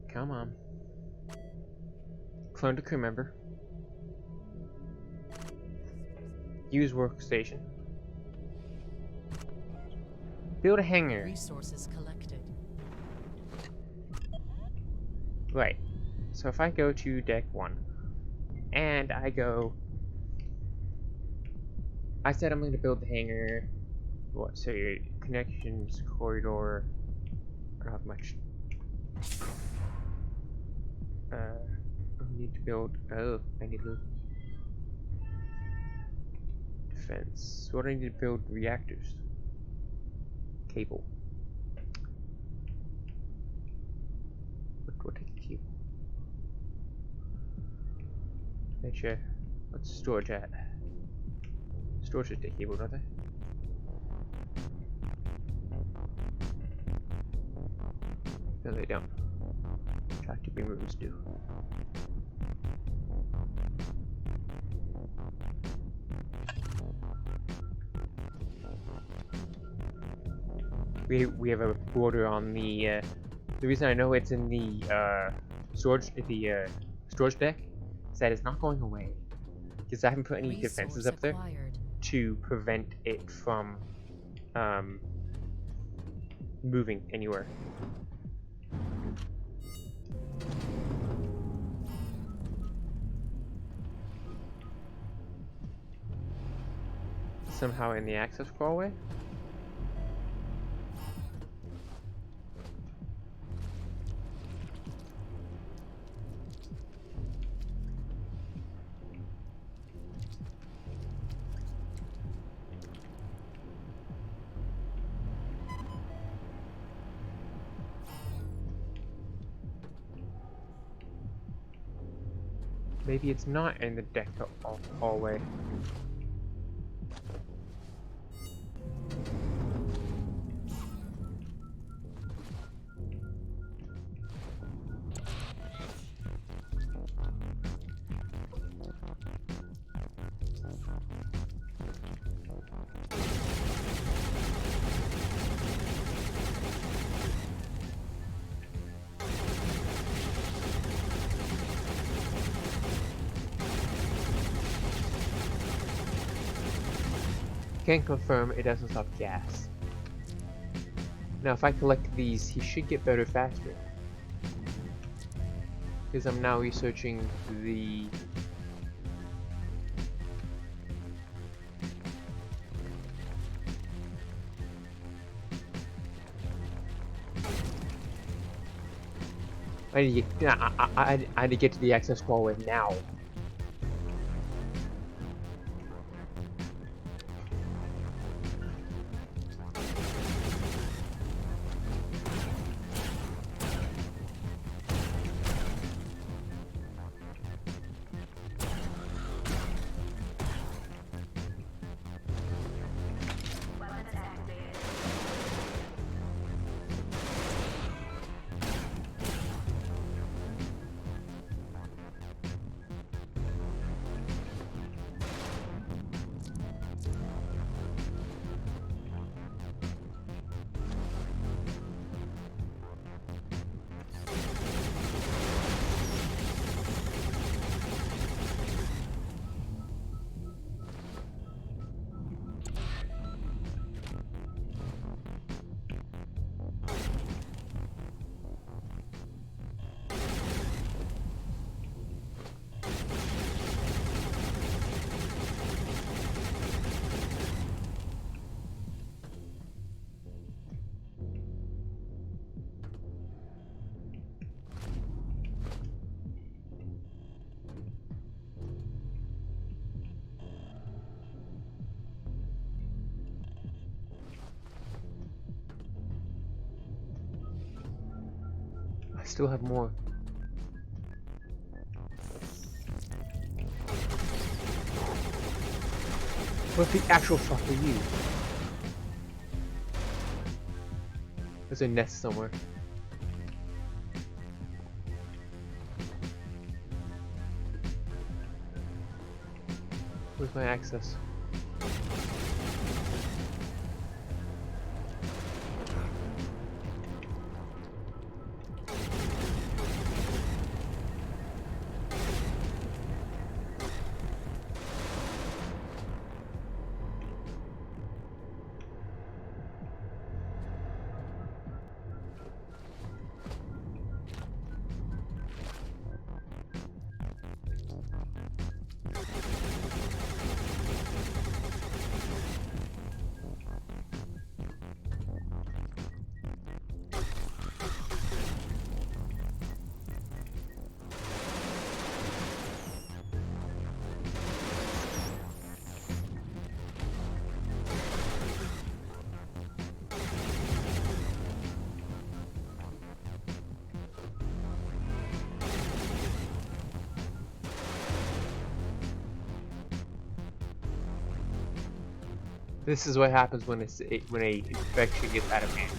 Come on. Clone to crew member. Use workstation. Build a hangar. Resources collected. Right. So if I go to deck 1 and I go, I said I'm going to build the hangar. What? So your connections, corridor. I don't have much. I need to build. Oh, I need to defense. What do I need to build? Reactors. Cable. What take a cable? Betcha. What's storage at? Storage should take cable, don't they? No, they don't. Tractor beam rooms do. We have a border on the reason I know it's in the storage deck is that it's not going away because I haven't put any defenses up there Acquired. to prevent it from moving anywhere. somehow in the access hallway? Maybe it's not in the deck hallway. Can confirm it doesn't stop gas. Now if I collect these, he should get better faster. Because I'm now researching the... I need to get to the access hallway now. Weapons activated. I still have more. What the actual fuck are you? There's a nest somewhere. Where's my access? This is what happens when when a infection gets out of hand.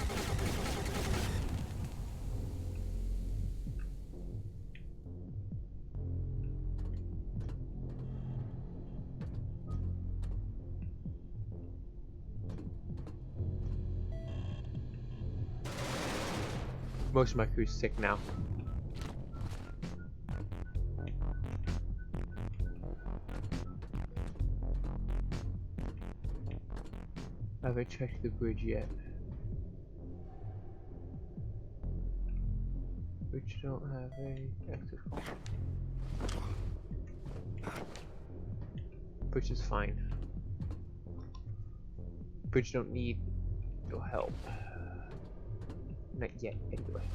Most of my crew's sick now. I haven't checked the bridge yet. Which don't have a exit hole. Which is fine. bridge don't need your help. Not yet, anyway.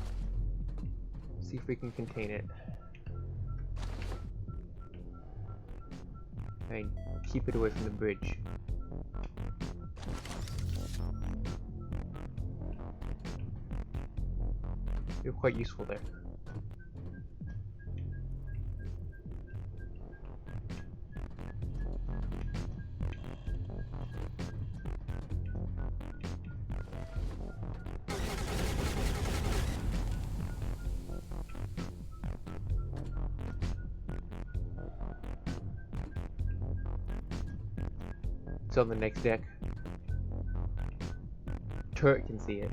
See if we can contain it. And keep it away from the bridge. You're quite useful there. It's on the next deck. Turret can see it.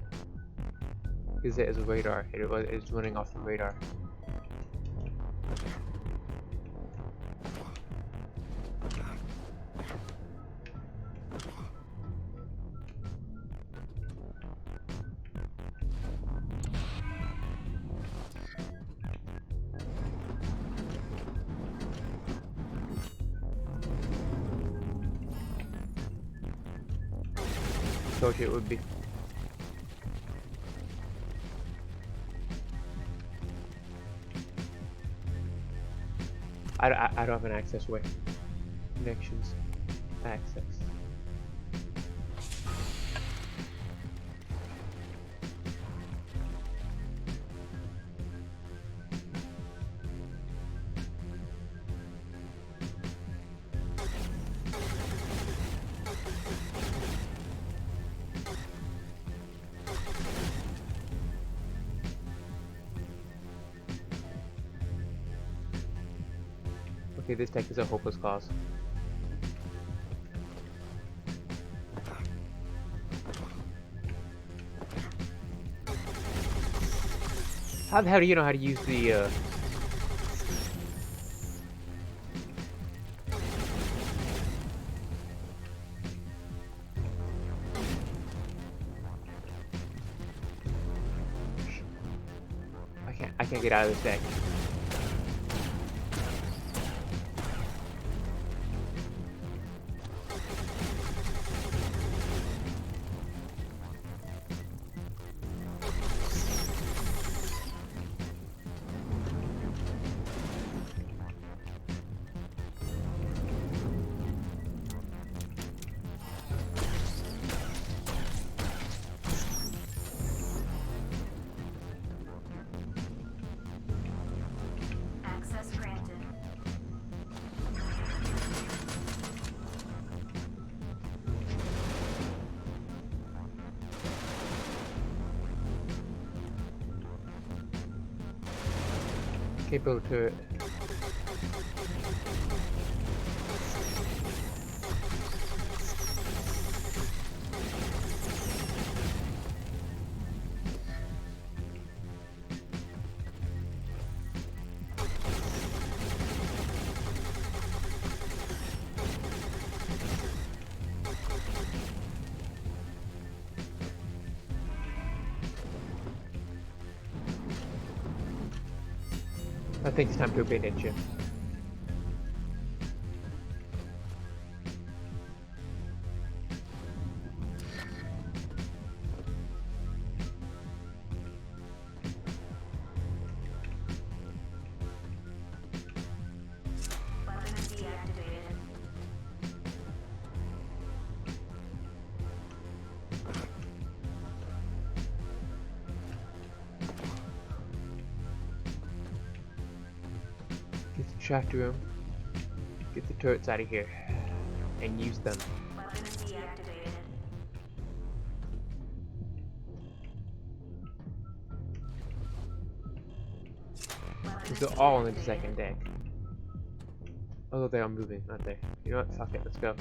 Use it as a radar. It's running off the radar. Told you it would be. I don't have an access way. Connections. Access. Okay, this deck is a hopeless cause. How the hell do you know how to use the I can't get out of this deck. Access granted. Can't build a turret. I think it's time to obey ninja. Weapons deactivated. Get the tractor room. Get the turrets out of here. And use them. Weapons deactivated. Because they're all on the second deck. Although they are moving, aren't they? You know what? Fuck it, let's go.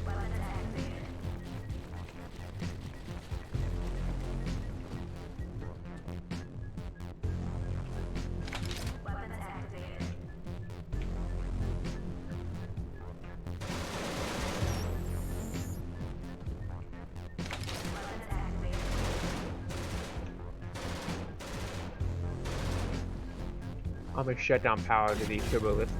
Weapons activated. Weapons activated. I'm gonna shut down power to the turbo lift.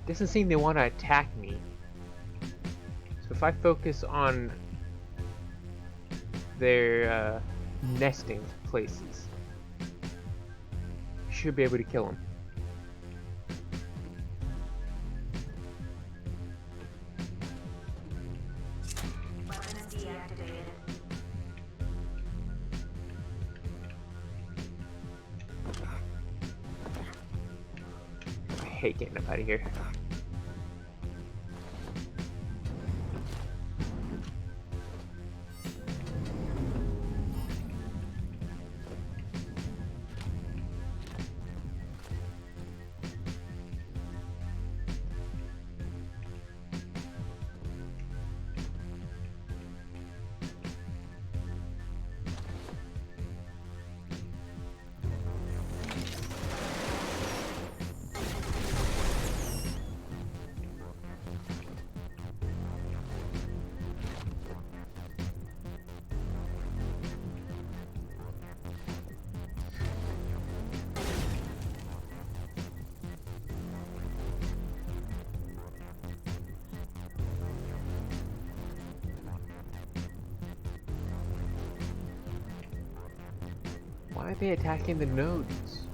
Doesn't seem they want to attack me. So if I focus on their nesting places, should be able to kill them. Weapons deactivated. I hate getting up out of here. Why are they attacking the nodes?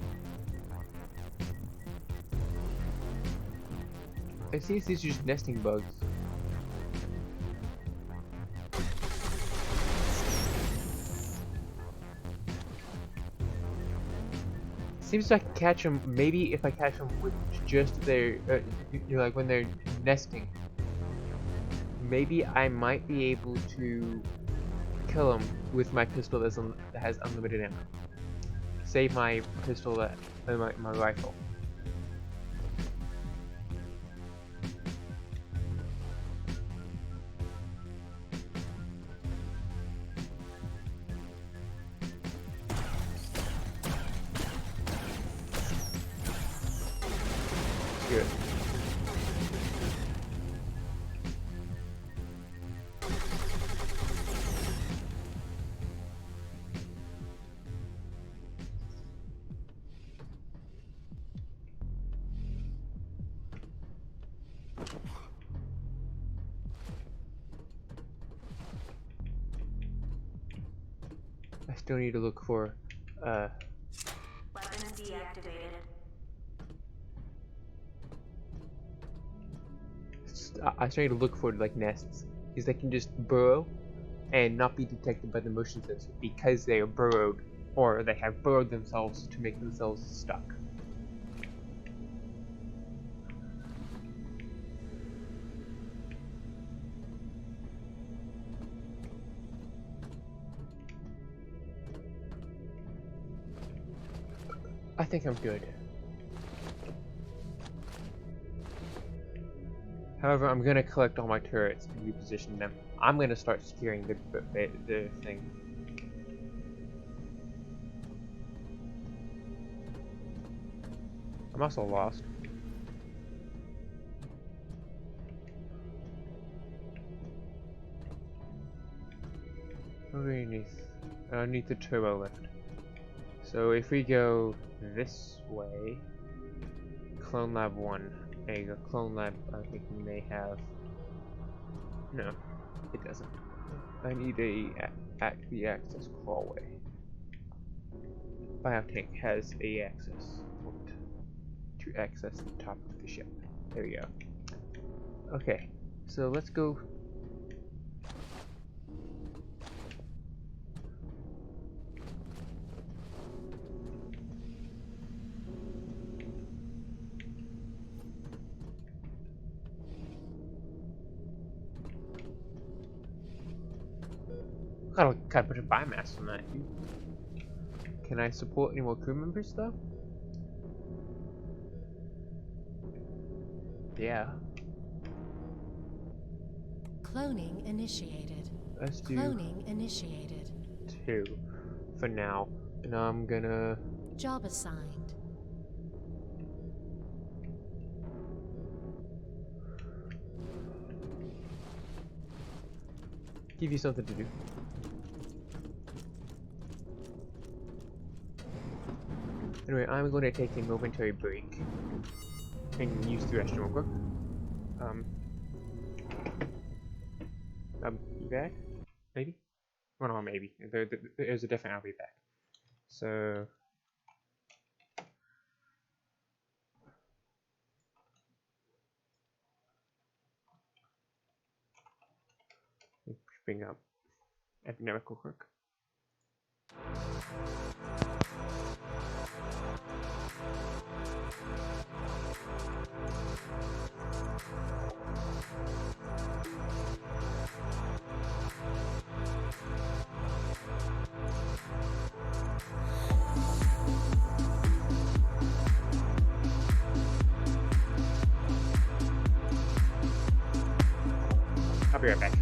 It seems these are just nesting bugs. Seems like I can catch them. Maybe if I catch them with just their, like when they're nesting, maybe I might be able to kill them with my pistol that has unlimited ammo. Save my pistol, my rifle. Good. I still need to look for, Weapons deactivated. I still need to look for like nests, because they can just burrow and not be detected by the motion sensor because they are burrowed, or they have burrowed themselves to make themselves stuck. I think I'm good. However, I'm gonna collect all my turrets and reposition them. I'm gonna start securing the thing. I'm also lost. Underneath the turbo lift. So if we go this way, Clone Lab 1. There you go, Clone Lab, I think may have... No, it doesn't. I need the access crawlway. Biotank has a access point to access the top of the ship. There we go. Okay, so let's go. Got a bunch of biomass on that. Can I support any more crew members though? Yeah. Cloning initiated. Let's do Cloning initiated. 2 for now. And I'm gonna... Job assigned. give you something to do. Anyway, I'm going to take a momentary break and use the restroom real quick. You back? Maybe? Well, no, maybe. There's a different I'll be back. So... bring up epidemic real quick. I'll be right back.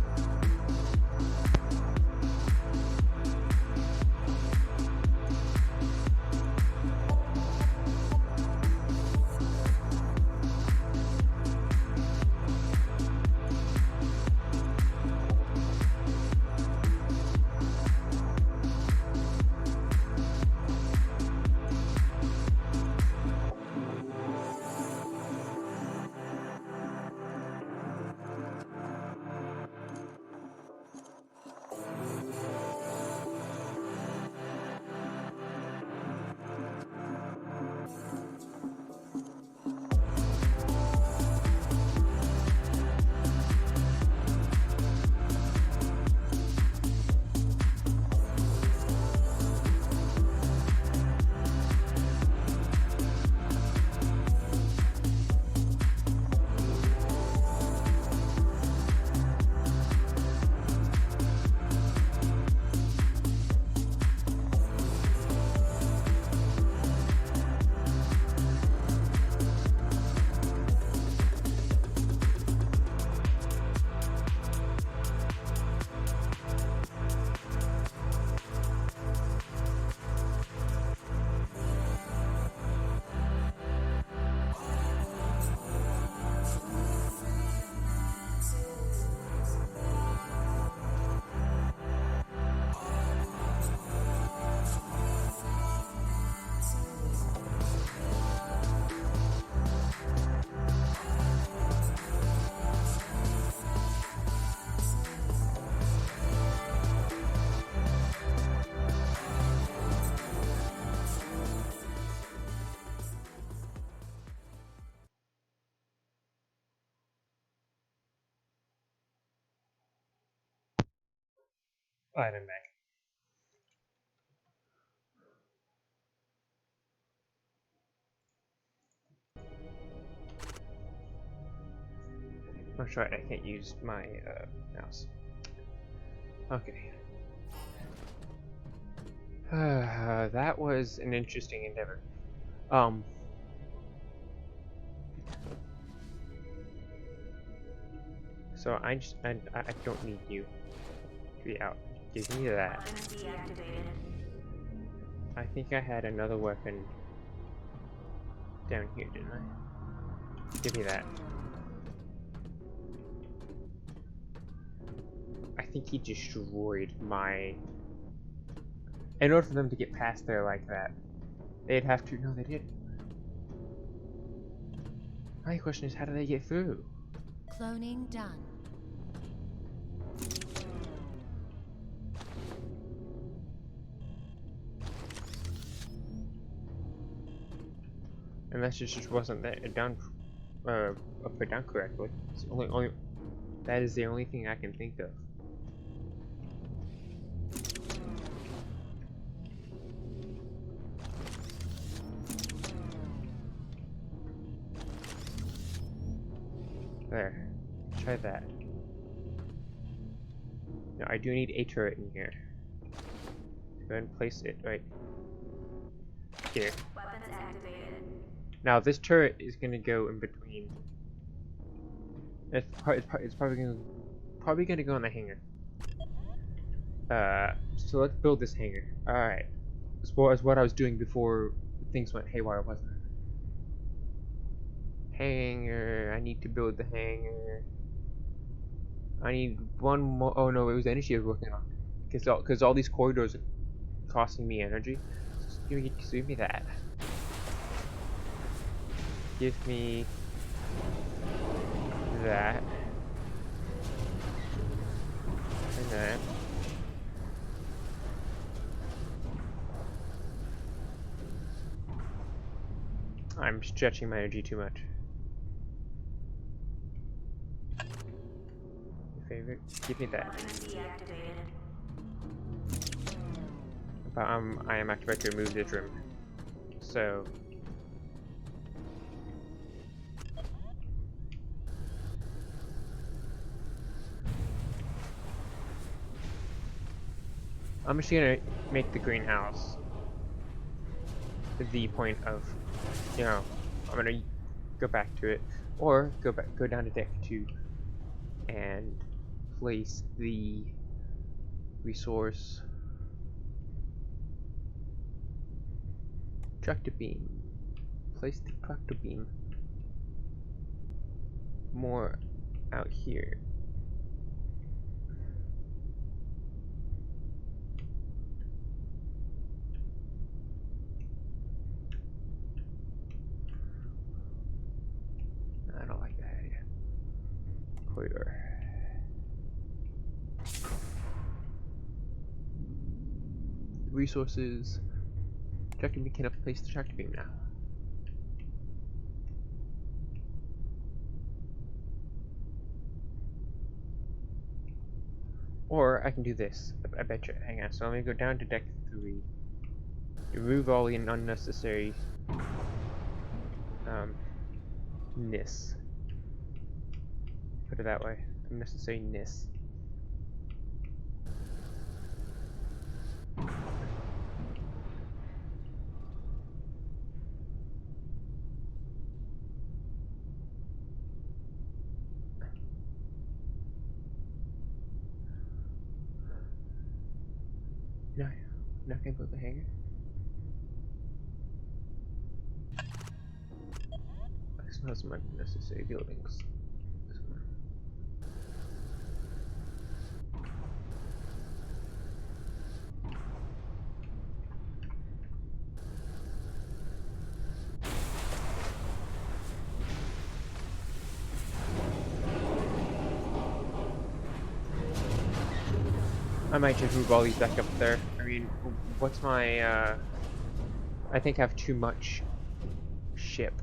Alright, I'm back. Oh, sorry, I can't use my mouse. Okay. That was an interesting endeavor. So I don't need you to be out. Give me that. Weapons deactivated. I think I had another weapon down here, didn't I? Give me that. I think he destroyed my... In order for them to get past there like that, they'd have to... No, they didn't. My question is, how do they get through? Cloning done. Unless it just wasn't done, put down correctly. It's that is the only thing I can think of. There. Try that. Now I do need a turret in here. Go ahead and place it right here. Weapons activated. Now this turret is gonna go in between. It's probably gonna go in the hangar. So let's build this hangar. All right. As far as what I was doing before things went haywire, wasn't it? Hangar. I need to build the hangar. I need one more. Oh no, it was energy I was working on. Because all these corridors are costing me energy. Just give me that. Give me that. And that. I'm stretching my energy too much. Your favorite? Give me that. Weapons deactivated. But I am actually about to remove this room. So I'm just gonna make the greenhouse the point of, you know, I'm gonna go back to it, or go down to deck 2 and place the resource tractor beam. Place the tractor beam more out here. I don't like that idea. Corridor. Resources. Tractor beam cannot place the tractor beam now. Or I can do this. I bet you. Hang on. So I'm gonna go down to deck 3. Remove all the unnecessary ness. Put it that way. Unnecessary ness. No, not gonna build the hangar. I smell some unnecessary buildings. I might just move all these back up there. I mean, what's my, I think I have too much ship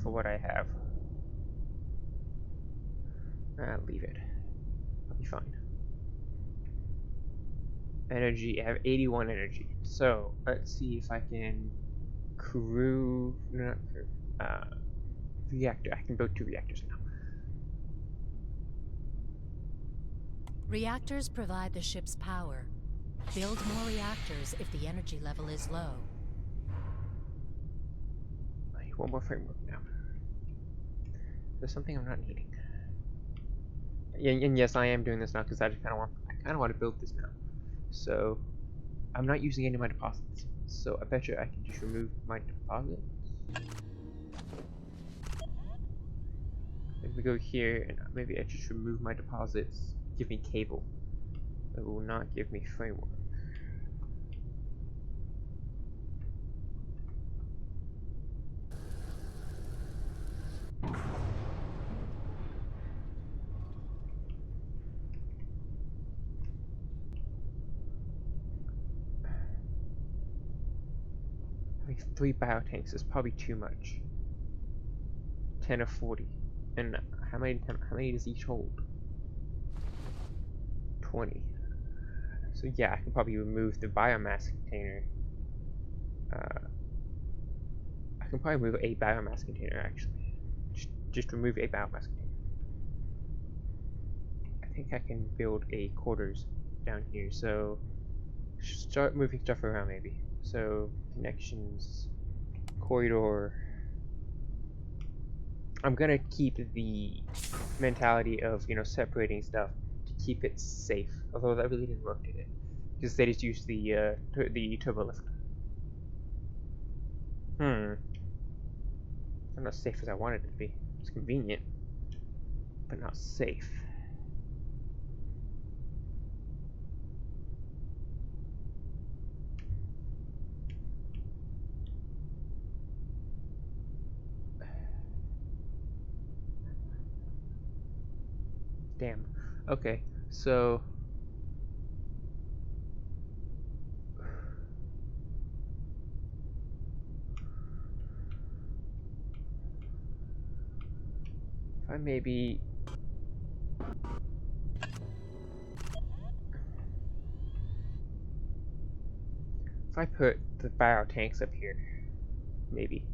for what I have. Leave it. I'll be fine. Energy, I have 81 energy. So, let's see if I can crew, no, not crew, reactor. I can build 2 reactors now. Reactors provide the ship's power. Build more reactors if the energy level is low. I need 1 more framework now. There's something I'm not needing. Yeah, and yes, I am doing this now because I kind of want to build this now. So, I'm not using any of my deposits. So, I bet you I can just remove my deposit. If we go here, and maybe I just remove my deposits. Give me cable. It will not give me framework. Having 3 biotanks is probably too much. 10 of 40. And how many does each hold? 20. So yeah, I can probably remove the biomass container. I can probably remove a biomass container actually. Just remove a biomass container. I think I can build a quarters down here. So start moving stuff around maybe. So connections, corridor. I'm gonna keep the mentality of, you know, separating stuff to keep it safe. Although that really didn't work, did it? Because they just used the turbo lift. Not as safe as I wanted it to be. It's convenient, but not safe. Damn. Okay, so if I maybe if I put the biotanks up here, maybe.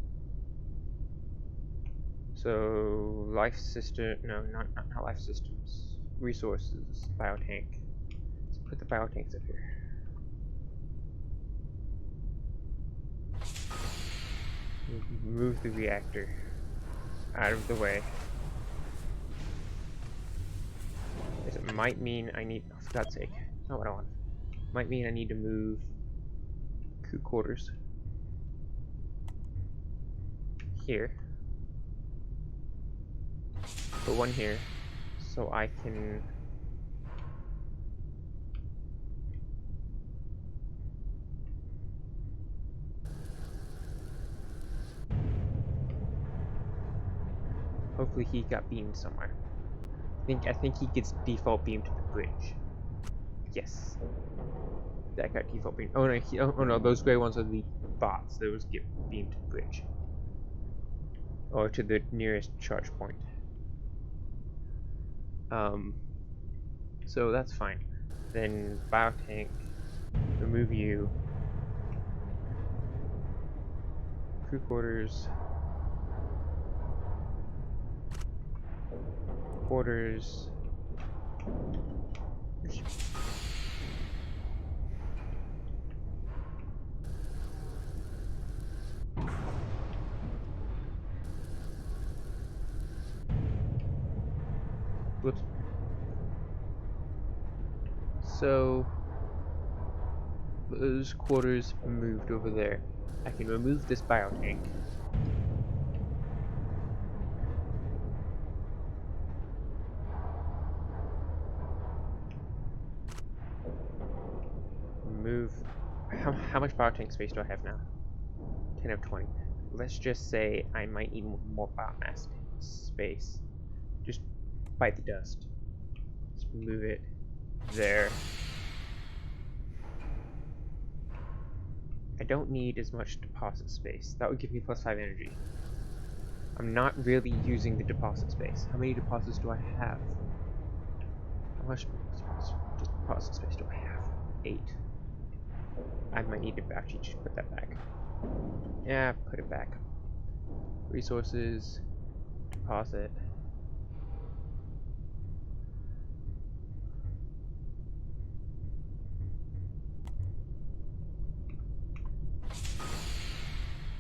So life system, no, not life systems, resources, biotank. Let's put the biotanks up here. Move the reactor out of the way. As it might mean I need, oh, for God's sake, that's not what I want. Might mean I need to move crew quarters here. Put one here, so I can hopefully he got beamed somewhere. I think he gets default beamed to the bridge. Yes. That got default beamed. Oh no, oh no, those gray ones are the bots. Those get beamed to the bridge. Or to the nearest charge point. So that's fine. Then biotank, remove you. Crew quarters. Quarters. Whoops. So those quarters moved over there. I can remove this biotank. Move. How much biotank space do I have now? 10 of 20. Let's just say I might need more biomass space. Just bite the dust. Let's move it there. I don't need as much deposit space. That would give me +5 energy. I'm not really using the deposit space. How many deposits do I have? How much deposit space do I have? 8. I might need to actually just put that back. Yeah, put it back. Resources, deposit.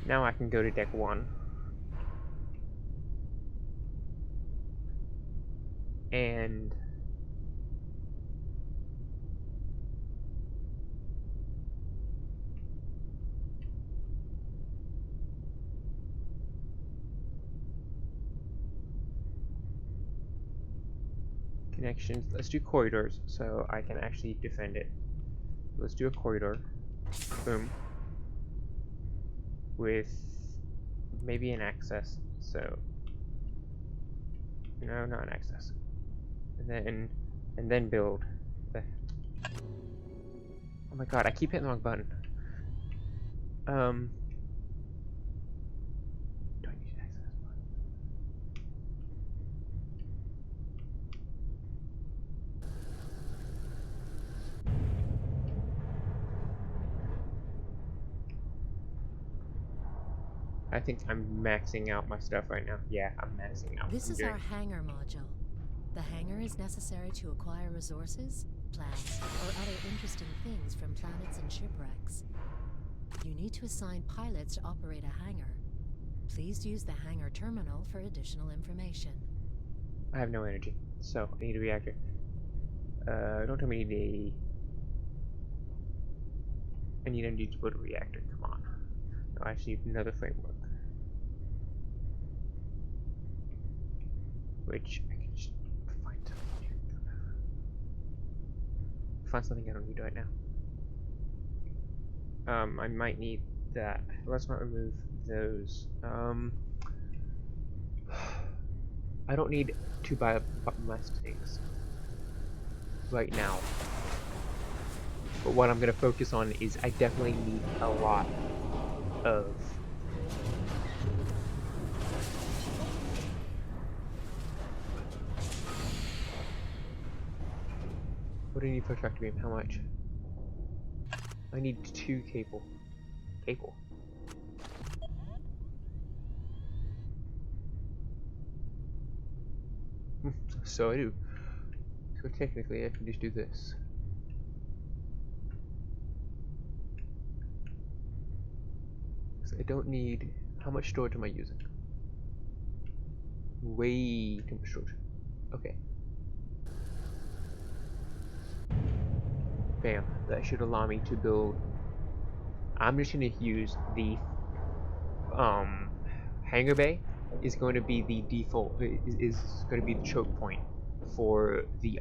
Now I can go to deck 1. And connections. Let's do corridors so I can actually defend it. Let's do a corridor. Boom. With maybe an access. So no, not an access. And then build. Oh my god, I keep hitting the wrong button. Do I need an access button? I think I'm maxing out my stuff right now. Yeah, I'm maxing out. This is our hangar module. The hangar is necessary to acquire resources, plants, or other interesting things from planets and shipwrecks. You need to assign pilots to operate a hangar. Please use the hangar terminal for additional information. I have no energy, so I need a reactor. Don't tell me I need energy to build a reactor. Come on. No, I actually need another framework. Which I can just find something. Find something I don't need right now. I might need that. Let's not remove those. I don't need 2 biomass tanks. right now. But what I'm going to focus on is I definitely need a lot of what do I need for a tractor beam? How much? I need 2 cable. Cable. So I do. So technically I can just do this. So I don't need... How much storage am I using? Way too much storage. Okay. Bam. That should allow me to build... I'm just going to use the hangar bay is going to be the default, is going to be the choke point for the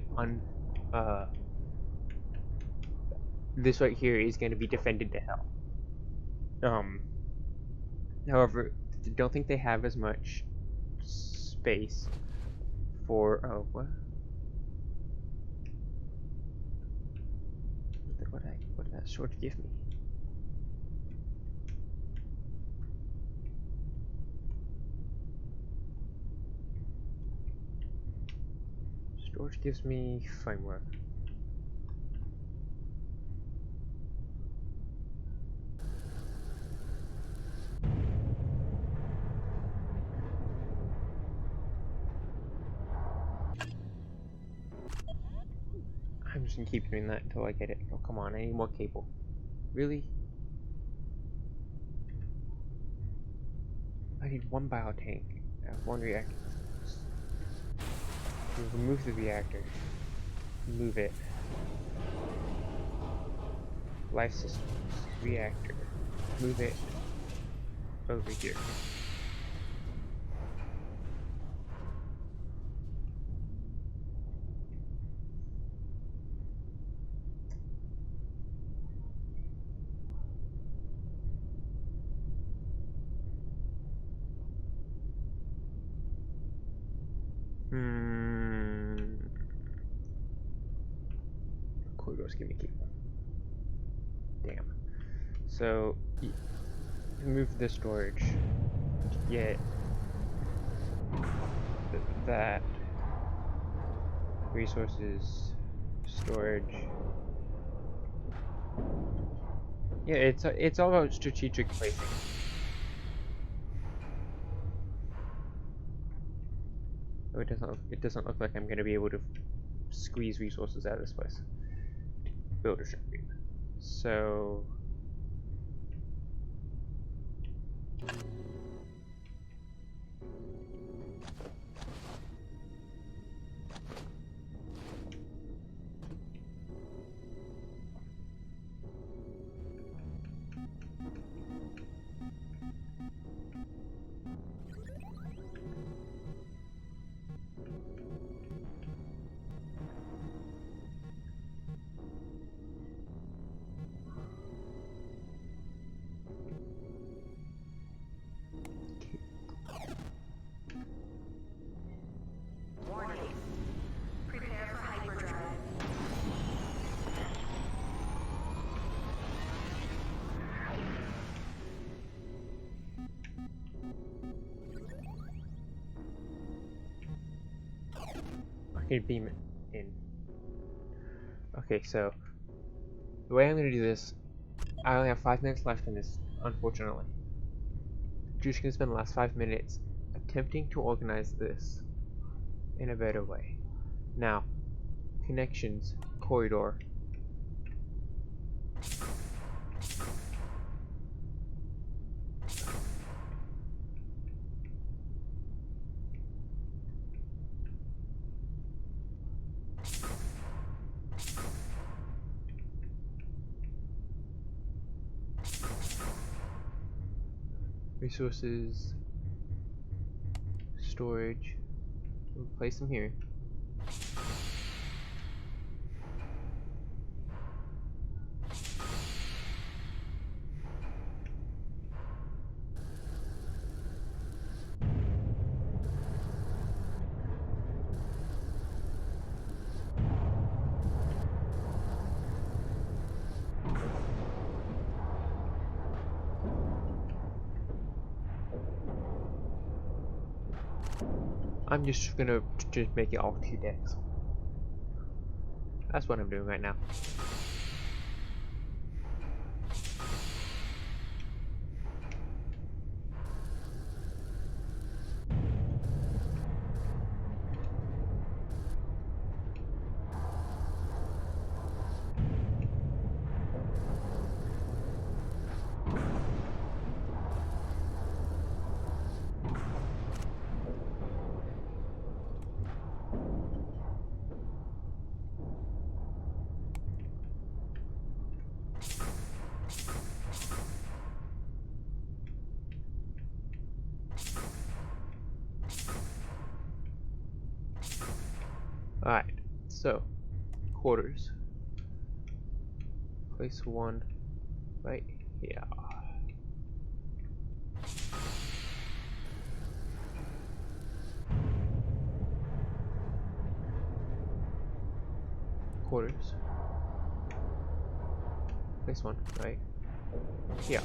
this right here is going to be defended to hell. However, don't think they have as much space for, oh, what did that sword give me? Storage gives me framework. I'm just gonna keep doing that until I get it. Oh, come on, I need more cable. Really? I need 1 biotank. I have 1 reactor. Remove the reactor. Move it. Life systems. Reactor. Move it over here. Corridors give me cable. Damn. So, move the storage to get that. Resources, storage. Yeah, it's all about strategic placing. Oh, it doesn't look like I'm gonna be able to squeeze resources out of this place. Builder ship beam. So Warning. Prepare for hyperdrive. I can beam it in. Okay, so the way I'm gonna do this, I only have 5 minutes left in this, unfortunately. Just gonna spend the last 5 minutes attempting to organize this in a better way. Now, connections, corridor. Resources, storage. We'll place them here. I'm just gonna just make it all 2 decks. That's what I'm doing right now. Alright, so quarters. Place 1 right here. Quarters. Place 1 right here.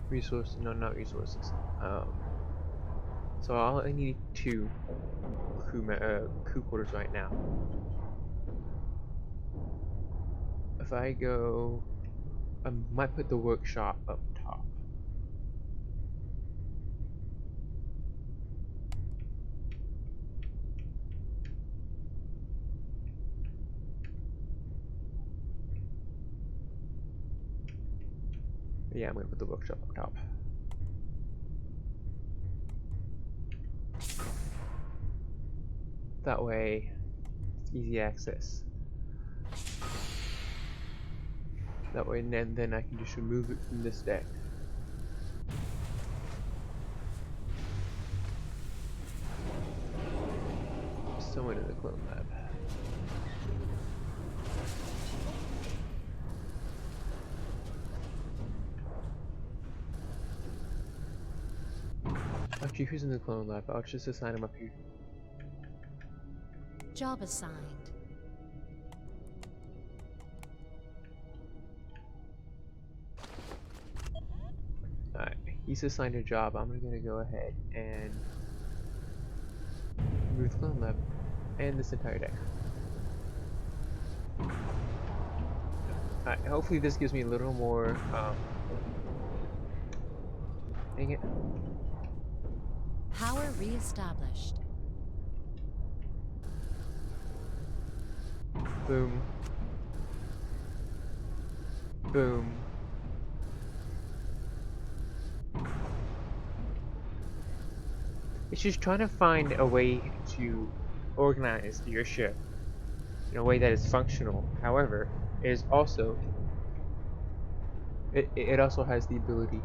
Resources, no, not resources. So I need 2 crew quarters right now. If I go, I might put the workshop up top. Yeah, I'm gonna put the workshop up top. That way, it's easy access. That way, and then I can just remove it from this deck. Someone in the clone lab. Actually, who's in the clone lab? I'll just assign him up here. Job assigned. Alright, he's assigned a job. I'm gonna go ahead and remove the clone lab and this entire deck. Alright, hopefully this gives me a little more, dang it. Power re-established. Boom. Boom. It's just trying to find a way to organize your ship in a way that is functional. However, it is also it also has the ability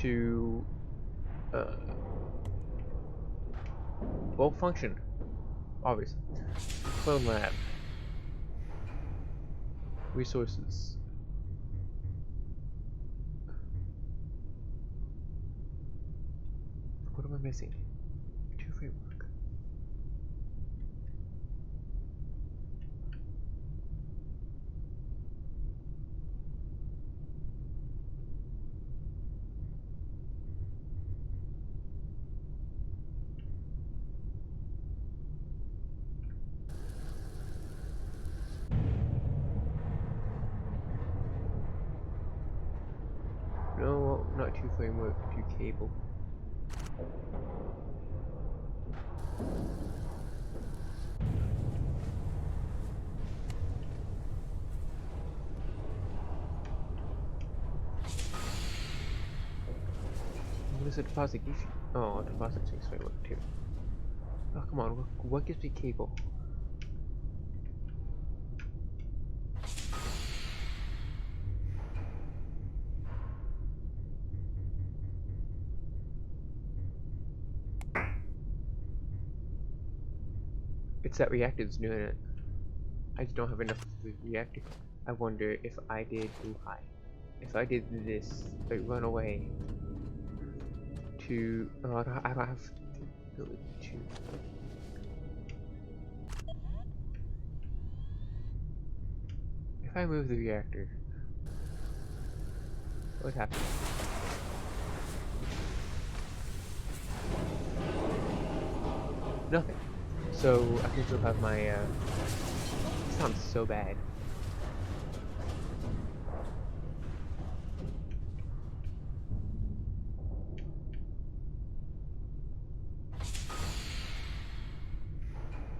to well function, obviously. Clone lab. Resources. What am I missing? 2 framework. No, not 2 framework, 2 cable. What is a deposit give you? Oh, a deposit 6 framework too. Oh, come on, what gives me cable? It's that reactor that's doing it. I just don't have enough of the reactor. I wonder if I did if I did this, like run away to, oh, I don't have the ability to. If if I move the reactor? What would happen? Nothing. So I can still have my, it sounds so bad.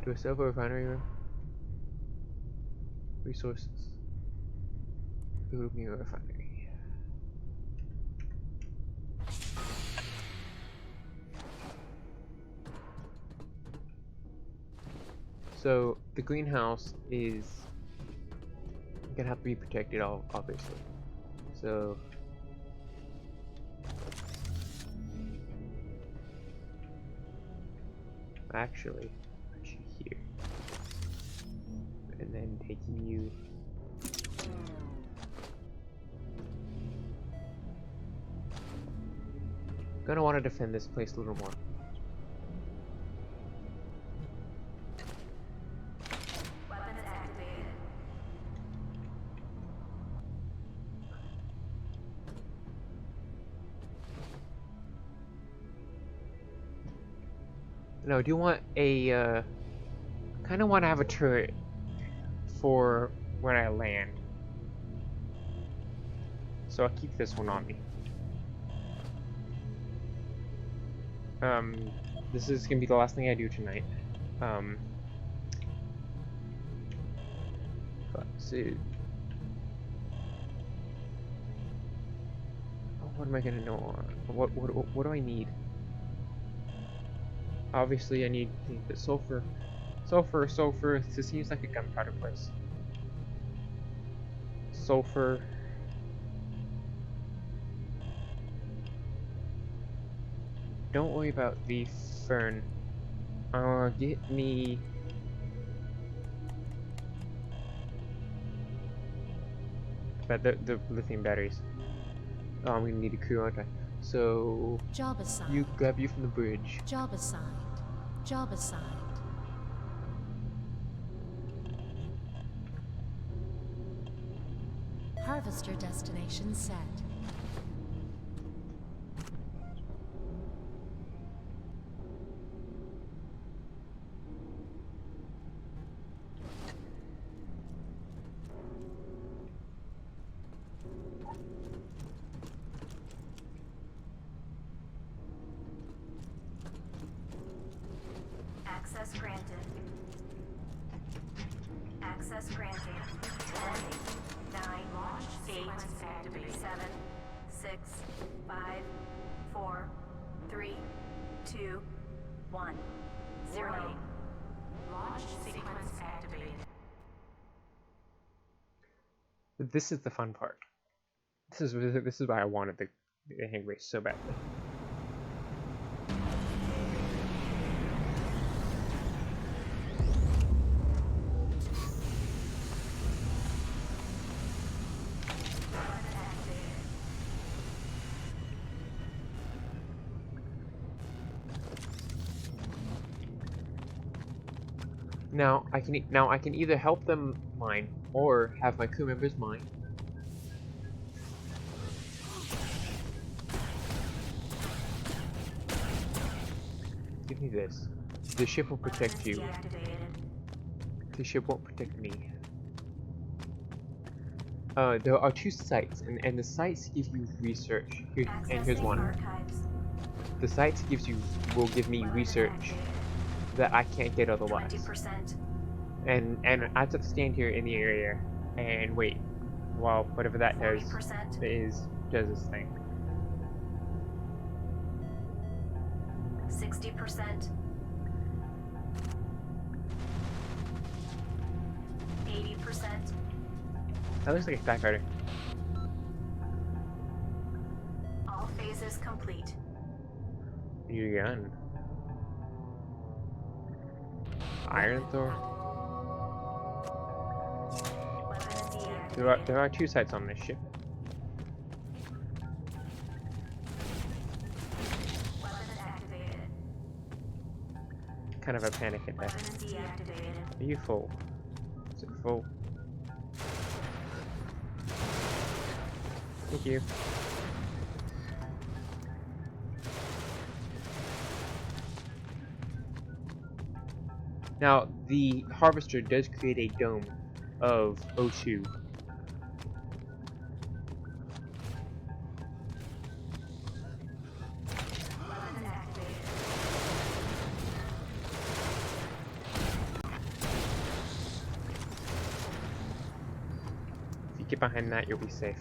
Do a silver refinery room? Resources. Build me a refinery. So the greenhouse is gonna have to be protected, obviously. So actually here, and then taking you. Gonna want to defend this place a little more. Weapons activated. No, I do want a, kind of want to have a turret for when I land. So I'll keep this one on me. This is gonna be the last thing I do tonight. But so, what am I gonna know on? What do I need? Obviously, I need the sulfur. Sulfur. This seems like a gunpowder place. Sulfur. Don't worry about the fern. Get me. But the lithium batteries. Oh, I'm gonna need a crew, aren't I? So Job assigned. you grab you from the bridge. Job assigned. Job assigned. Harvester destination set. Access granted. Access granted. 10, 9, 8, 7, 6, 5, 4, 3, 2, 1, 0. Launch sequence activated. This is the fun part. This is why I wanted the hang race so badly. Now I can either help them mine or have my crew members mine. Give me this. The ship will protect you. The ship won't protect me. There are 2 sites, and the sites give you research. And here's one. Archives. The sites will give me research that I can't get otherwise. 20%. And I have to stand here in the area and wait while whatever that does 40%. does its thing. 60%. 80%. That looks like a TIE fighter. All phases complete. Your gun. Iron Thor. Weapons deactivated. There are 2 sites on this ship. Weapons activated. Kind of a panic attack. Weapons deactivated. Are you full? Is it full? Thank you. Now, the harvester does create a dome of O2. Weapons activated. If you get behind that, you'll be safe.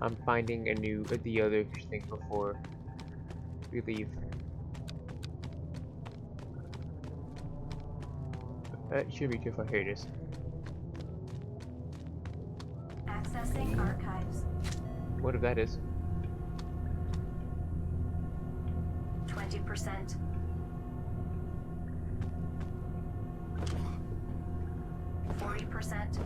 I'm finding the other thing before we leave. It should be too far. Here it is. Accessing archives. What if that is? 20%. 40%.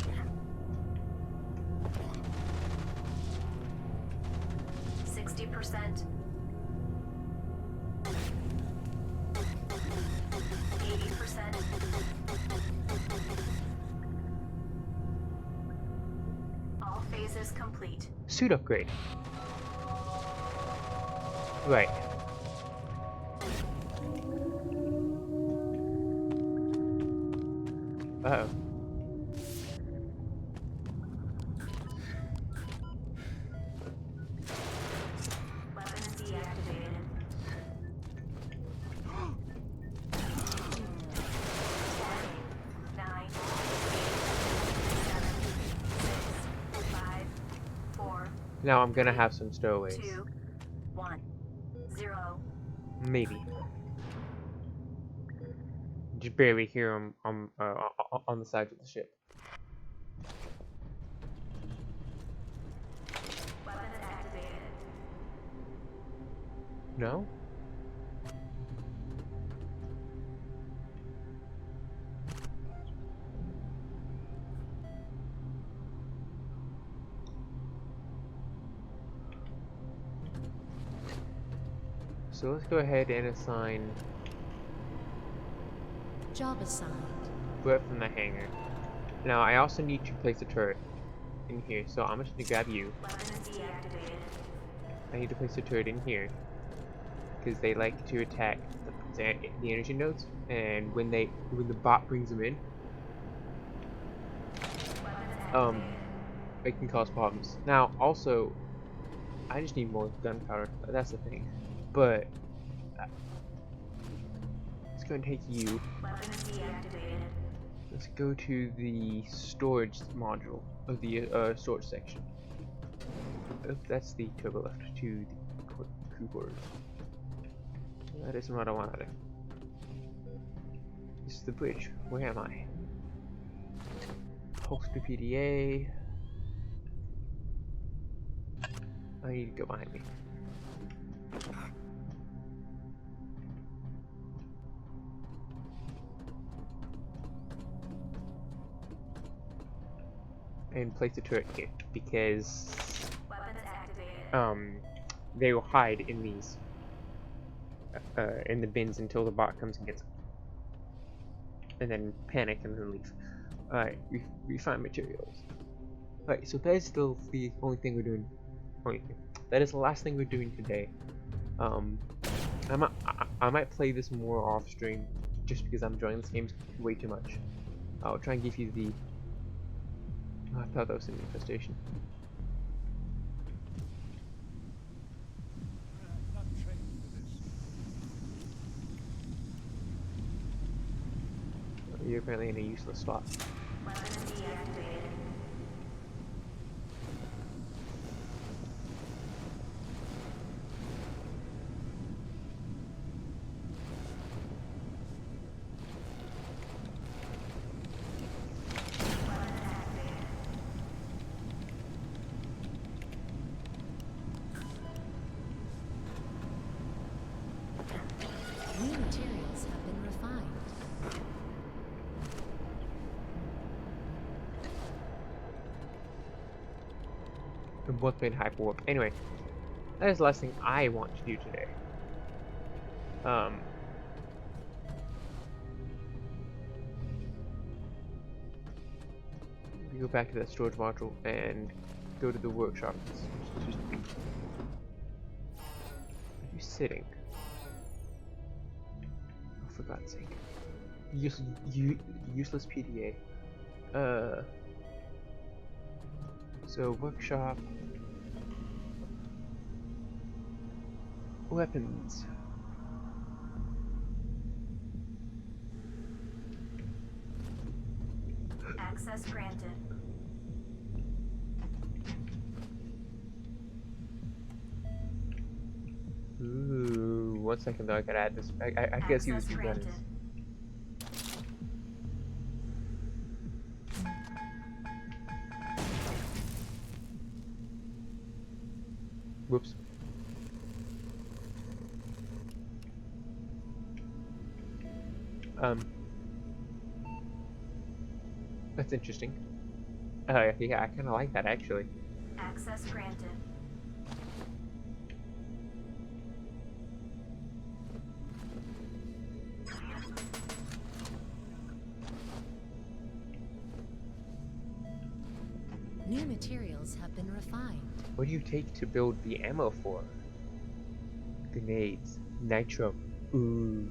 60%. 80%. All phases complete. Suit upgrade. Right. Uh-oh. Weapons deactivated. 9, 8, 7, 6, 5, 4, Now I'm gonna have some stowaways. 2, 1, 0. Maybe. Just barely hear them on the sides of the ship. Weapons activated. No? So let's go ahead and assign Job assigned. Brett from the hangar. Now I also need to place a turret in here, so I'm just gonna grab you. Weapons deactivated. I need to place a turret in here because they like to attack the energy nodes, and when the bot brings them in, Weapons activated. it can cause problems. Now also, I just need more gunpowder. That's the thing. But let's go and take you. Weapons deactivated. Let's go to the storage module of the storage section. Oh, that's the turbo lift to the crew quarters. That isn't what I wanted. This is the bridge. Where am I? Holster PDA. I need to go behind me. And place the turret here because Weapons activated. they will hide in these in the bins until the bot comes and gets them, and then panic and then leave. Alright, refine materials. Alright, so that is still the only thing we're doing. That is the last thing we're doing today. I might play this more off stream just because I'm enjoying this game way too much. I'll try and give you the. I thought that was an infestation. You're apparently in a useless spot. Weapons deactivated. Weapons activated. New materials have been refined. We're both made hyperwarp. Anyway, that is the last thing I want to do today. go back to that storage module and go to the workshop. Are you sitting? Oh, for God's sake. Useless PDA. So workshop. Weapons. Access granted. Ooh, 1 second though, I gotta add this. I gotta see this Access new granted. buttons. Whoops. That's interesting. Yeah, I kind of like that actually. Access granted. New materials have been refined. What do you take to build the ammo for? Grenades, nitro. Ooh.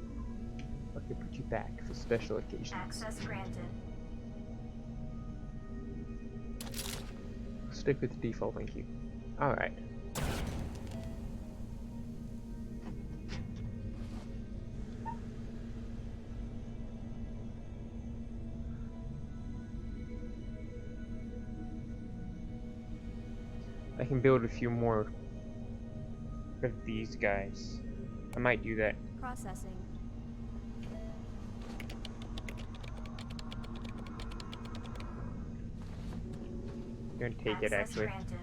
I can put you back for special occasions. Access granted. Stick with the default, thank you. Alright. I can build a few more of these guys. I might do that. Processing. I'm gonna take it Access actually. granted.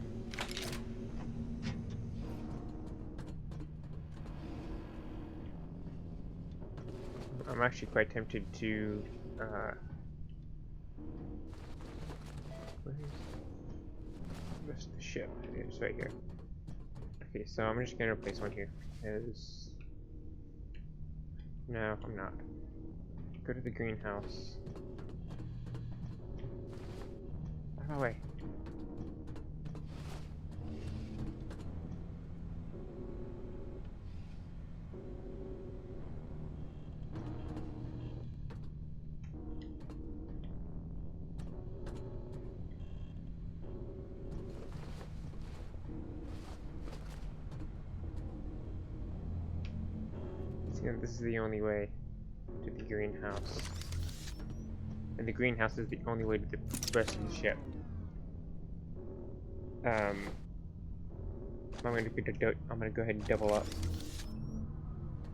I'm actually quite tempted to where's the rest of the ship? It's right here. Okay, so I'm just gonna replace one here. Because no, I'm not. Go to the greenhouse. Out of my way. This is the only way to the greenhouse. And the greenhouse is the only way to the rest of the ship. I'm gonna go ahead and double up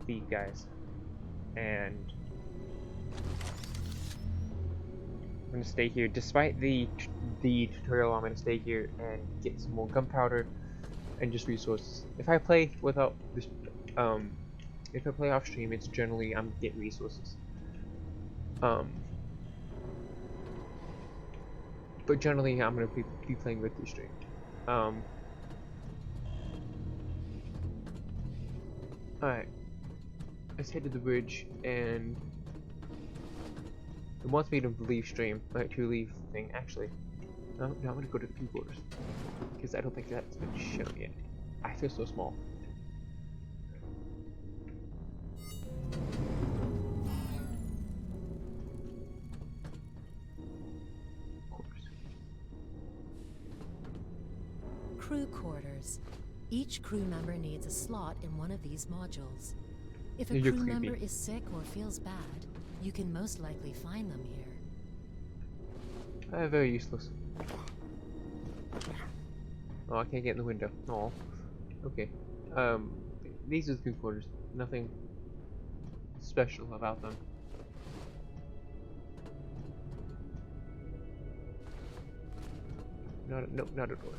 these guys. And I'm gonna stay here. Despite the tutorial, I'm gonna stay here and get some more gunpowder and just resources. If I play without this, if I play off stream, it's generally I'm getting resources. But generally I'm gonna be playing with the stream. Alright. Let's head to the bridge, and it wants me to leave stream, to leave the thing. Actually, no, I'm gonna go to the P-quarters because I don't think that's been shown yet. I feel so small. Crew quarters. Each crew member needs a slot in one of these modules. If a You're crew creepy. member is sick or feels bad, you can most likely find them here. Very useless. Oh, I can't get in the window. Oh, okay. These are the crew quarters. Nothing special about them. Nope, not a door.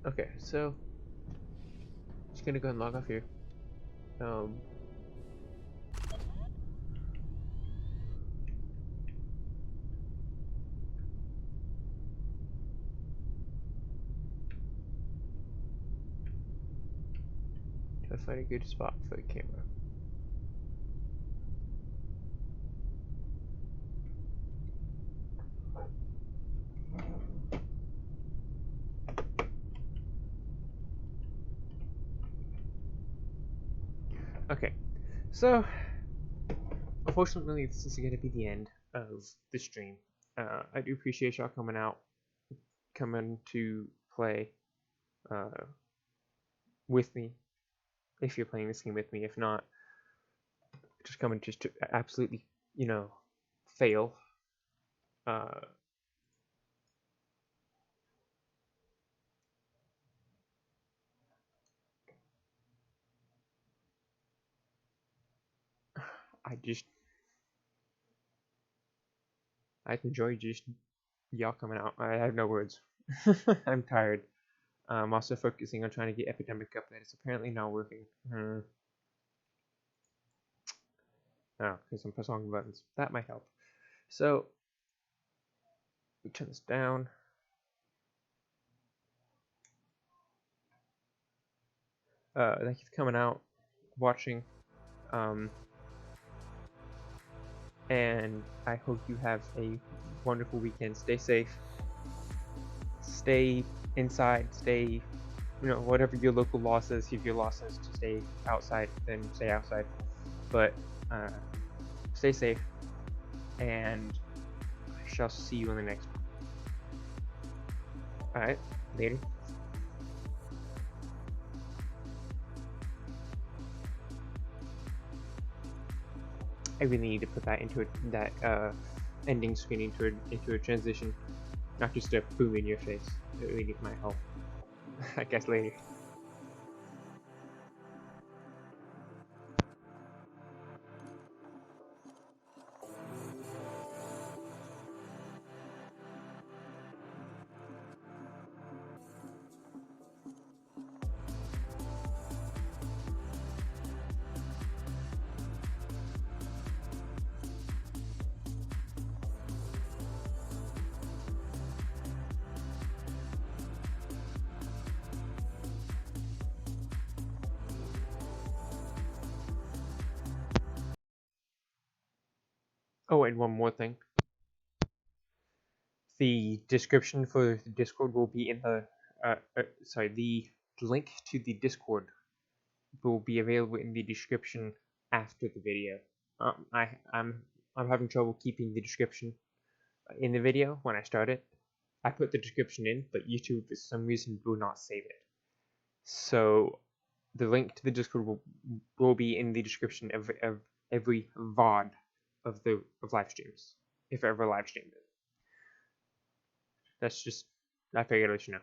Okay, so just gonna go and log off here. Try to find a good spot for the camera. Okay, so unfortunately, this is going to be the end of the stream. I do appreciate y'all coming to play with me. If you're playing this game with me, if not, just coming just to absolutely, fail. I enjoy just y'all coming out. I have no words. I'm tired. I'm also focusing on trying to get Epidemic up. That is apparently not working. Oh, because I'm pressing wrong buttons. That might help. So, we turn this down. Thank you for coming out, watching. And I hope you have a wonderful weekend. Stay safe. Stay inside. Stay, whatever your local law says. If your law says to stay outside, then stay outside. But stay safe, and I shall see you in the next one. Alright, later. I really need to put that into that ending screen into a transition, not just a boom in your face. It really needs my help. I guess later. Oh, and one more thing. The description for the Discord will be in the the link to the Discord will be available in the description after the video. I'm having trouble keeping the description in the video when I start it. I put the description in, but YouTube for some reason will not save it. So the link to the Discord will be in the description of every VOD of live streams, if I ever live streamed it. That's just, I figured I'd let you know.